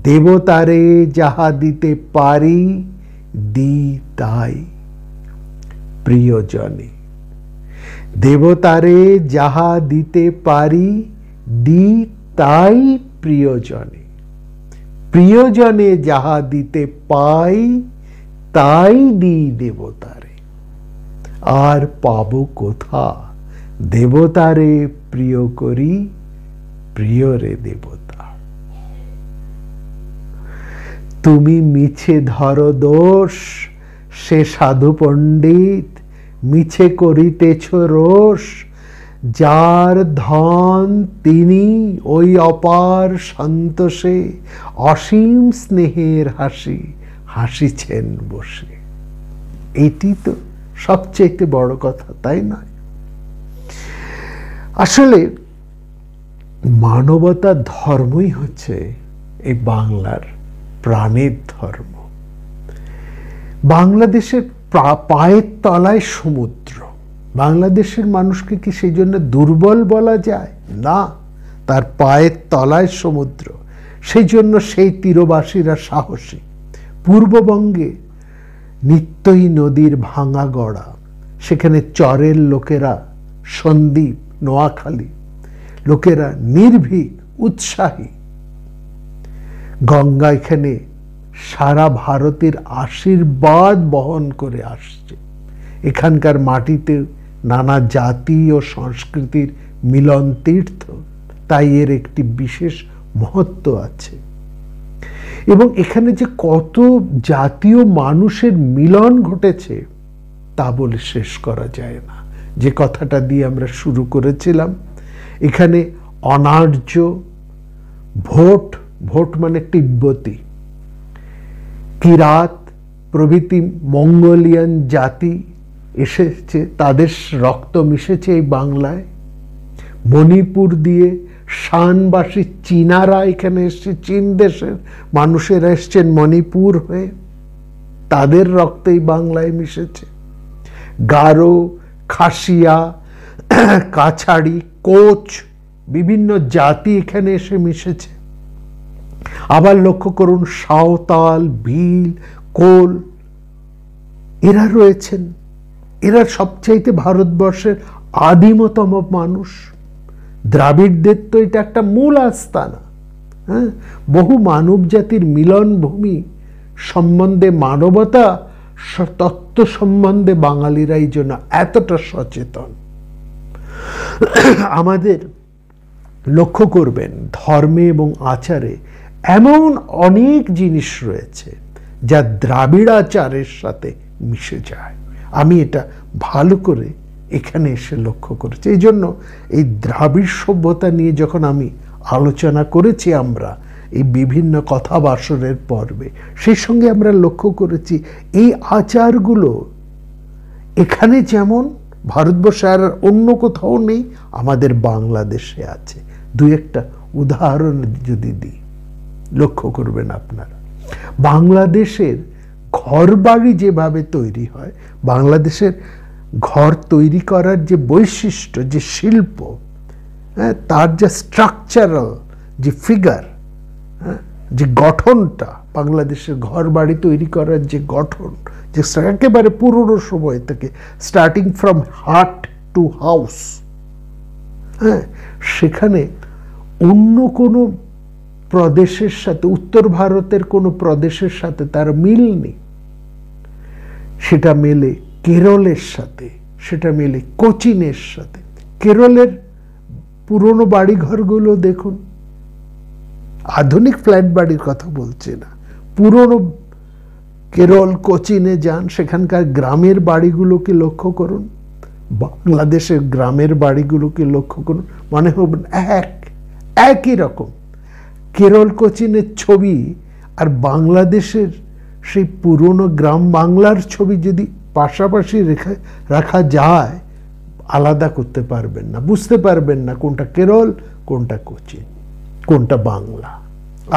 দেবতারে যাহা দিতে পারি দি তাই প্রিয়জনে। দেবতারে যাহা দিতে পারি দি তাই প্রিয়জনে। প্রিয়জনে যাহা দিতে পাই তাই দি দেবতারে। আর পাবো কোথা দেবতারে প্রিয় করি, প্রিয় রে দেবতা। তুমি মিছে ধরো দোষ, সে সাধু পণ্ডিত মিছে করিতেছ রোষ, যার ধন তিনি ওই অপার সন্তোষে, অসীম স্নেহের হাসি হাসিছেন বসে। এটি তো সবচেয়ে বড় কথা, তাই নয়? আসলে মানবতা ধর্মই হচ্ছে এই বাংলার প্রাণের ধর্ম। বাংলাদেশের পায়ের তলায় সমুদ্র। বাংলাদেশের মানুষকে কি সেই জন্য দুর্বল বলা যায়? না, তার পায়ের তলায় সমুদ্র। সেই জন্য সেই তীরবাসীরা সাহসী। পূর্ববঙ্গে নিত্যই নদীর ভাঙা গড়া, সেখানে চরের লোকেরা, সন্দ্বীপ, নোয়াখালী লোকেরা নির্ভীক, উৎসাহী। গঙ্গা এখানে সারা ভারতের আশীর্বাদ বহন করে আসছে। এখানকার মাটিতে নানা জাতি ও সংস্কৃতির মিলন তীর্থ, তাই এর একটি বিশেষ মহত্ব আছে। এবং এখানে যে কত জাতীয় মানুষের মিলন ঘটেছে তা বলে শেষ করা যায় না। যে কথাটা দিয়ে আমরা শুরু করেছিলাম, এখানে অনার্য, ভোট মানে তিব্বতী, কিরাত প্রভৃতি মঙ্গোলিয়ান জাতি এসেছে, তাদের রক্ত মিশেছে এই বাংলায়। মণিপুর দিয়ে শানবাসী চীনারা এখানে এসছে, চীন দেশের মানুষেরা এসছেন মণিপুর হয়ে, তাদের রক্ত এই বাংলায় মিশেছে। গারো, খাসিয়া, কাছাড়ি, কোচ বিভিন্ন জাতি এখানে এসে মিশেছে। আবার লক্ষ্য করুন, সাঁওতাল, ভিল, কোল এরা রয়েছেন। এরা সবচাইতে ভারতবর্ষের আদিমতম মানুষ। দ্রাবিড়দের তো এটা একটা মূল আস্তানা। হ্যাঁ, বহু মানব জাতির মিলন ভূমি সম্বন্ধে, মানবতা তত্ত্ব সম্বন্ধে বাঙালিরা এই জন্য এতটা সচেতন। আমাদের লক্ষ্য করবেন, ধর্মে এবং আচারে এমন অনেক জিনিস রয়েছে যা দ্রাবিড়াচারের সাথে মিশে যায়। আমি এটা ভালো করে এখানে এসে লক্ষ্য করেছি। এই জন্য এই দ্রাবিড় সভ্যতা নিয়ে যখন আমি আলোচনা করেছি আমরা এই বিভিন্ন কথা বাসরের পর্বে, সেই সঙ্গে আমরা লক্ষ্য করেছি এই আচারগুলো এখানে যেমন ভারতবর্ষে আর অন্য কোথাও নেই, আমাদের বাংলাদেশে আছে। দু একটা উদাহরণ যদি দিই, লক্ষ্য করবেন আপনারা, বাংলাদেশের ঘর বাড়ি যেভাবে তৈরি হয়, বাংলাদেশের ঘর তৈরি করার যে বৈশিষ্ট্য, যে শিল্প, হ্যাঁ, তার যে স্ট্রাকচারাল যে ফিগার, হ্যাঁ, যে গঠনটা, বাংলাদেশের ঘর বাড়ি তৈরি করার যে গঠন, যে একেবারে পুরনো সময় থেকে স্টার্টিং ফ্রম হাট টু হাউস, হ্যাঁ, সেখানে অন্য কোনো প্রদেশের সাথে, উত্তর ভারতের কোনো প্রদেশের সাথে তার মিল নেই। সেটা মেলে কেরলের সাথে, সেটা মেলে কোচিনের সাথে। কেরলের পুরনো বাড়িঘরগুলো দেখুন, আধুনিক ফ্ল্যাট বাড়ির কথা বলছে না, পুরনো কেরল, কোচিনে যান, সেখানকার গ্রামের বাড়িগুলোকে লক্ষ্য করুন, বাংলাদেশের গ্রামের বাড়িগুলোকে লক্ষ্য করুন, মনে হবে একই রকম। কেরল, কোচিনের ছবি আর বাংলাদেশের সেই পুরনো গ্রাম বাংলার ছবি যদি পাশাপাশি রাখা যায়, আলাদা করতে পারবেন না, বুঝতে পারবেন না কোনটা কেরল, কোনটা কোচিন, কোনটা বাংলা,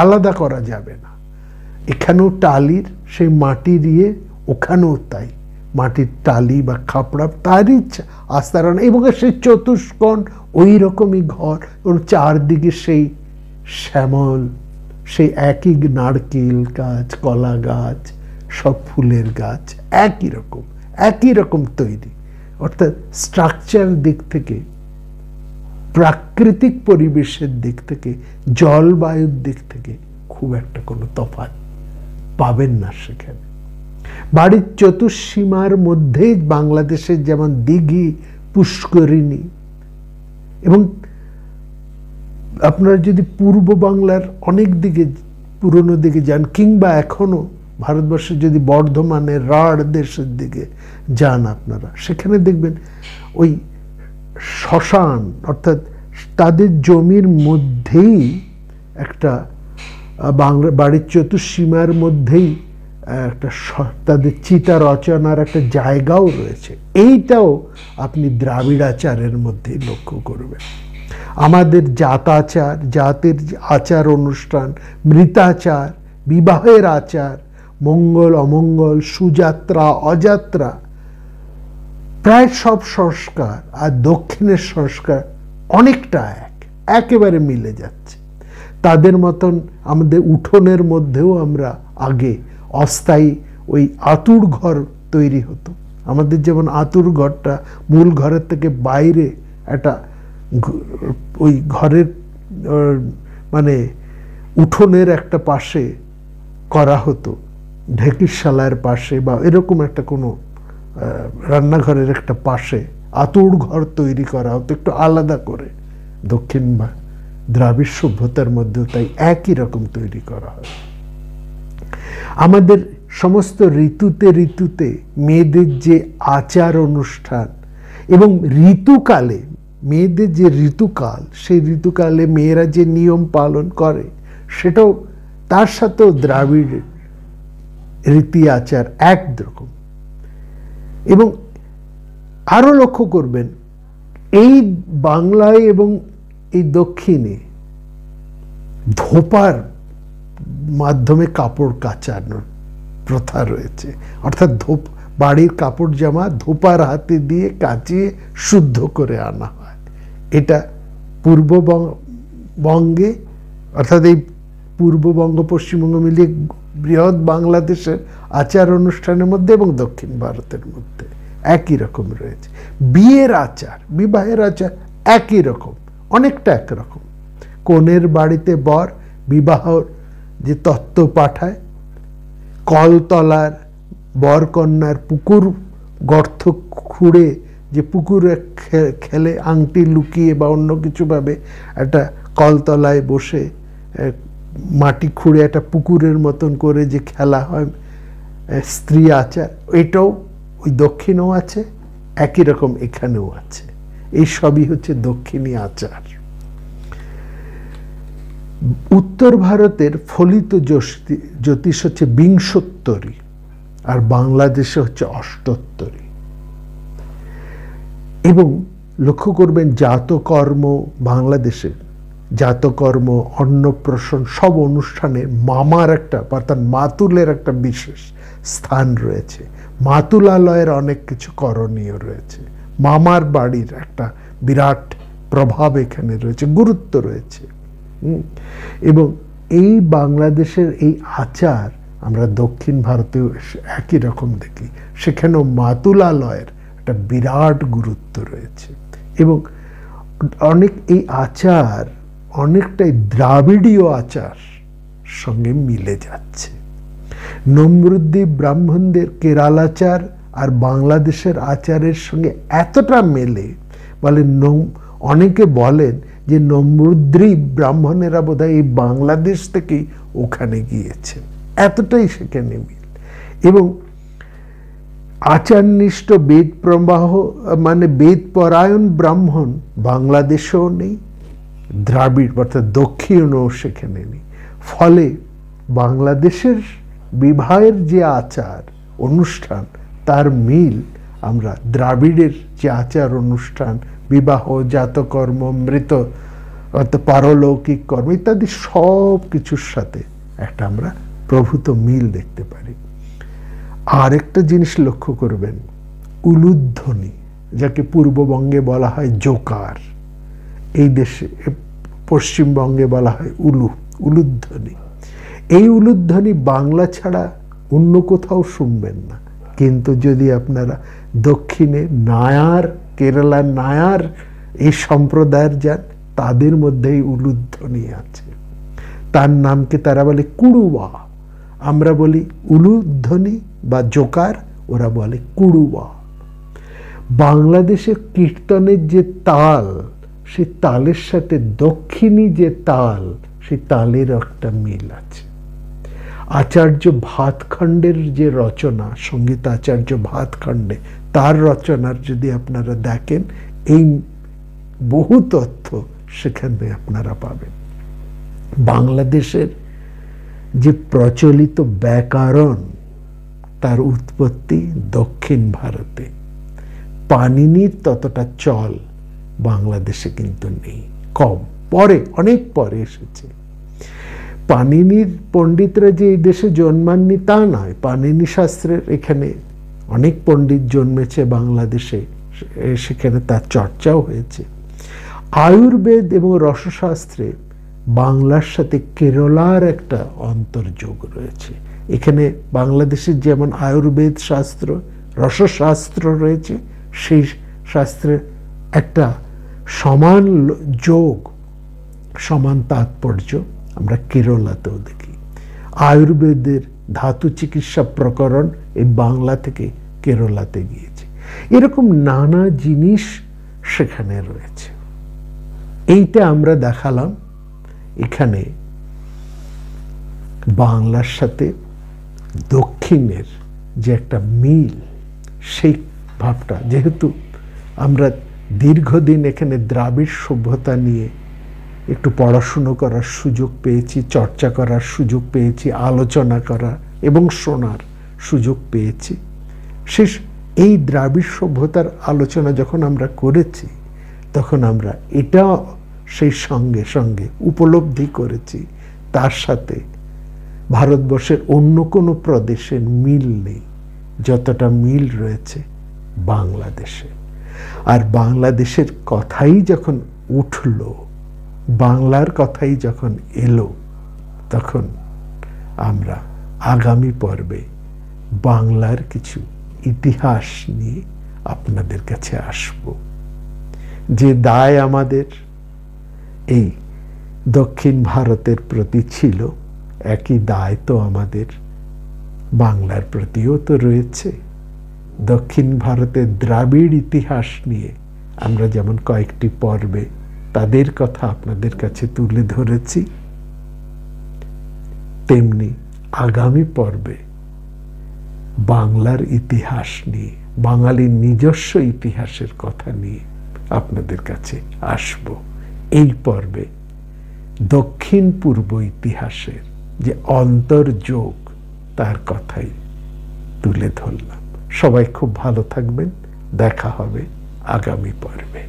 আলাদা করা যাবে না। এখানেও টালির সেই মাটি দিয়ে, ওখানেও তাই মাটির টালি বা খাপড়া, তারই আস্তারণ, এবং সেই চতুষ্কোণ ওই রকমই ঘর, ওর চারদিকে সেই শ্যামল, সেই একই নারকেল গাছ, কলা গাছ, সব ফুলের গাছ, একই রকম তৈরি। অর্থাৎ স্ট্রাকচার দিক থেকে, প্রাকৃতিক পরিবেশের দিক থেকে, জলবায়ুর দিক থেকে খুব একটা কোনো তফাৎ পাবেন না সেখানে। বাড়ির চতুর্সীমার মধ্যেই বাংলাদেশের যেমন দিঘি, পুষ্করিণী, এবং আপনারা যদি পূর্ব বাংলার অনেক দিকে, পুরনো দিকে যান, কিংবা এখনো ভারতবর্ষের যদি বর্ধমানের রাঢ় দেশের দিকে যান আপনারা, সেখানে দেখবেন ওই শ্মশান, অর্থাৎ তাদের জমির মধ্যেই একটা বাংলা, বাড়ির চতুর্সীমার মধ্যেই একটা তাদের চিতা রচনার একটা জায়গাও রয়েছে। এইটাও আপনি দ্রাবিড়াচারের মধ্যেই লক্ষ্য করবেন। আমাদের জাতাচার, জাতের আচার অনুষ্ঠান, মৃতাচার, বিবাহের আচার, মঙ্গল অমঙ্গল, সুযাত্রা অযাত্রা, প্রায় সব সংস্কার আর দক্ষিণের সংস্কার অনেকটা একেবারে মিলে যাচ্ছে। তাদের মতন আমাদের উঠোনের মধ্যেও আমরা আগে অস্থায়ী ওই আঁতুড় ঘর তৈরি হতো। আমাদের যেমন আঁতুড় ঘরটা মূল ঘরের থেকে বাইরে একটা ওই ঘরের মানে উঠোনের একটা পাশে করা হতো, ঢেকিরশালার পাশে বা এরকম একটা কোনো রান্নাঘরের একটা পাশে আঁতুড় ঘর তৈরি করা হতো একটু আলাদা করে। দক্ষিণ দ্রাবিড় সভ্যতার মধ্যেও তাই একই রকম তৈরি করা হয়। আমাদের সমস্ত ঋতুতে ঋতুতে মেয়েদের যে আচার অনুষ্ঠান এবং ঋতুকালে মেয়েদের যে ঋতুকাল, সেই ঋতুকালে মেয়েরা যে নিয়ম পালন করে সেটাও তার সাথেও দ্রাবিড় রীতি আচার একরকম। এবং আরো লক্ষ্য করবেন এই বাংলায় এবং এই দক্ষিণে ধোপার মাধ্যমে কাপড় কাচানোর প্রথা রয়েছে, অর্থাৎ বাড়ির কাপড় জামা ধোপার হাতে দিয়ে কাচিয়ে শুদ্ধ করে আনা হয়। এটা পূর্ববঙ্গে অর্থাৎ এই পূর্ববঙ্গ পশ্চিমবঙ্গ মিলিয়ে বৃহৎ বাংলাদেশের আচার অনুষ্ঠানের মধ্যে এবং দক্ষিণ ভারতের মধ্যে একই রকম রয়েছে। বিয়ের আচার, বিবাহের আচার একই রকম, অনেকটা একরকম। কনের বাড়িতে বর বিবাহর যে তত্ত্ব পাঠায়, কলতলার বর কন্যার পুকুর গর্ত খুঁড়ে যে পুকুরে খেলে আংটি লুকিয়ে বা অন্য কিছু ভাবে একটা কলতলায় বসে মাটি খুঁড়ে একটা পুকুরের মতন করে যে খেলা হয় স্ত্রী আচার, এটাও ওই দক্ষিণেও আছে, একই রকম এখানেও আছে। এই সবই হচ্ছে দক্ষিণী আচার। উত্তর ভারতের ফলিত জ্যোতিষ হচ্ছে বিংশোত্তরী আর বাংলাদেশে হচ্ছে অষ্টোত্তরী। এবং লক্ষ্য করবেন জাতকর্ম, বাংলাদেশের জাতকর্ম, অন্নপ্রাশন সব অনুষ্ঠানে মামার একটা অর্থাৎ মাতুলের একটা বিশেষ স্থান রয়েছে। মাতুলালয়ের অনেক কিছু করণীয় রয়েছে, মামার বাড়ির একটা বিরাট প্রভাব এখানে রয়েছে, গুরুত্ব রয়েছে। এবং এই বাংলাদেশের এই আচার আমরা দক্ষিণ ভারতেও একই রকম দেখি, সেখানেও মাতুলালয়ের একটা বিরাট গুরুত্ব রয়েছে। এবং অনেক এই আচার অনেকটাই দ্রাবিড়ীয় আচার সঙ্গে মিলে যাচ্ছে। নমরুদ্দীপ ব্রাহ্মণদের কেরালাচার আর বাংলাদেশের আচারের সঙ্গে এতটা মেলে, বলে অনেকে বলেন যে নমরুদ্দীপ ব্রাহ্মণেরা বোধহয় এই বাংলাদেশ থেকেই ওখানে গিয়েছে, এতটাই সেখানে মিল। এবং আচারনিষ্ঠ বেদ প্রবাহ মানে বেদ পরায়ণ ব্রাহ্মণ বাংলাদেশেও নেই, দ্রাবিড় অর্থাৎ দক্ষিণেও সেখানে নেই। ফলে বাংলাদেশের বিবাহের যে আচার অনুষ্ঠান তার মিল আমরা দ্রাবিড়ের যে আচার অনুষ্ঠান, বিবাহ, জাতকর্ম, মৃত অর্থাৎ পারলৌকিক কর্ম ইত্যাদি সব কিছুর সাথে একটা আমরা প্রভূত মিল দেখতে পারি। আর একটা জিনিস লক্ষ্য করবেন, উলুধ্বনি, যাকে পূর্ববঙ্গে বলা হয় জোকার, এই দেশে পশ্চিমবঙ্গে বলা হয় উলুধ্বনি। এই উলুধ্বনি বাংলা ছাড়া অন্য কোথাও শুনবেন না, কিন্তু যদি আপনারা দক্ষিণে নায়ার, কেরালার নায়ার এই সম্প্রদায়ের যান, তাদের মধ্যেই উলুধ্বনি আছে। তার নামকে তারা বলে কুড়ুয়া, আমরা বলি উলুধ্বনি বা জোকার, ওরা বলে কুড়ুয়া। বাংলাদেশে কীর্তনের যে তাল, সেই তালের সাথে দক্ষিণী যে তাল, সেই তালের একটা মিল আছে। আচার্য ভাতখণ্ডের যে রচনা, সঙ্গীত আচার্য ভাতখণ্ডে, তার রচনার যদি আপনারা দেখেন, এই বহু তথ্য সেখানে আপনারা পাবেন। বাংলাদেশের যে প্রচলিত ব্যাকরণ, তার উৎপত্তি দক্ষিণ ভারতে। পাণিনির ততটা চল বাংলাদেশে কিন্তু নেই, কম, পরে, অনেক পরে এসেছে। পাণিনির পণ্ডিতরা যে এই দেশে জন্মাননি তা নয়, পাণিনি শাস্ত্রের এখানে অনেক পণ্ডিত জন্মেছে বাংলাদেশে, সেখানে তার চর্চাও হয়েছে। আয়ুর্বেদ এবং রসশাস্ত্রে বাংলার সাথে কেরলার একটা অন্তর্যোগ রয়েছে। এখানে বাংলাদেশের যেমন আয়ুর্বেদ শাস্ত্র, রসশাস্ত্র রয়েছে, সেই শাস্ত্রের একটা সমান যোগ, সমান তাৎপর্য আমরা কেরলাতেও দেখি। আয়ুর্বেদের ধাতু চিকিৎসা প্রকরণ এই বাংলা থেকে কেরলাতে গিয়েছে। এরকম নানা জিনিস সেখানে রয়েছে। এইটা আমরা দেখালাম এখানে বাংলার সাথে দক্ষিণের যে একটা মিল, সেই ভাবটা, যেহেতু আমরা দীর্ঘদিন এখানে দ্রাবিড় সভ্যতা নিয়ে একটু পড়াশুনো করার সুযোগ পেয়েছি, চর্চা করার সুযোগ পেয়েছি, আলোচনা করার এবং শোনার সুযোগ পেয়েছি। এই দ্রাবিড় সভ্যতার আলোচনা যখন আমরা করেছি, তখন আমরা এটাও সেই সঙ্গে সঙ্গে উপলব্ধি করেছি তার সাথে ভারতবর্ষের অন্য কোনো প্রদেশের মিল নেই যতটা মিল রয়েছে বাংলাদেশে। আর বাংলাদেশের কথাই যখন উঠল, বাংলার কথাই যখন এলো, তখন আমরা আগামী পর্বে বাংলার কিছু ইতিহাস নিয়ে আপনাদের কাছে আসব। যে দায় আমাদের এই দক্ষিণ ভারতের প্রতি ছিল, একই দায় তো আমাদের বাংলার প্রতিও তো রয়েছে। দক্ষিণ ভারতের দ্রাবিড় ইতিহাস নিয়ে আমরা যেমন কয়েকটি পর্বে তাদের কথা আপনাদের কাছে তুলে ধরেছি, তেমনি আগামী পর্বে বাংলার ইতিহাস নিয়ে, বাঙালির নিজস্ব ইতিহাসের কথা নিয়ে আপনাদের কাছে আসব। এই পর্বে দক্ষিণ পূর্ব ইতিহাসের যে অন্তর্যোগ, তার কথাই তুলে ধরলাম। সবাই খুব ভালো থাকবেন। দেখা হবে আগামী পর্বে।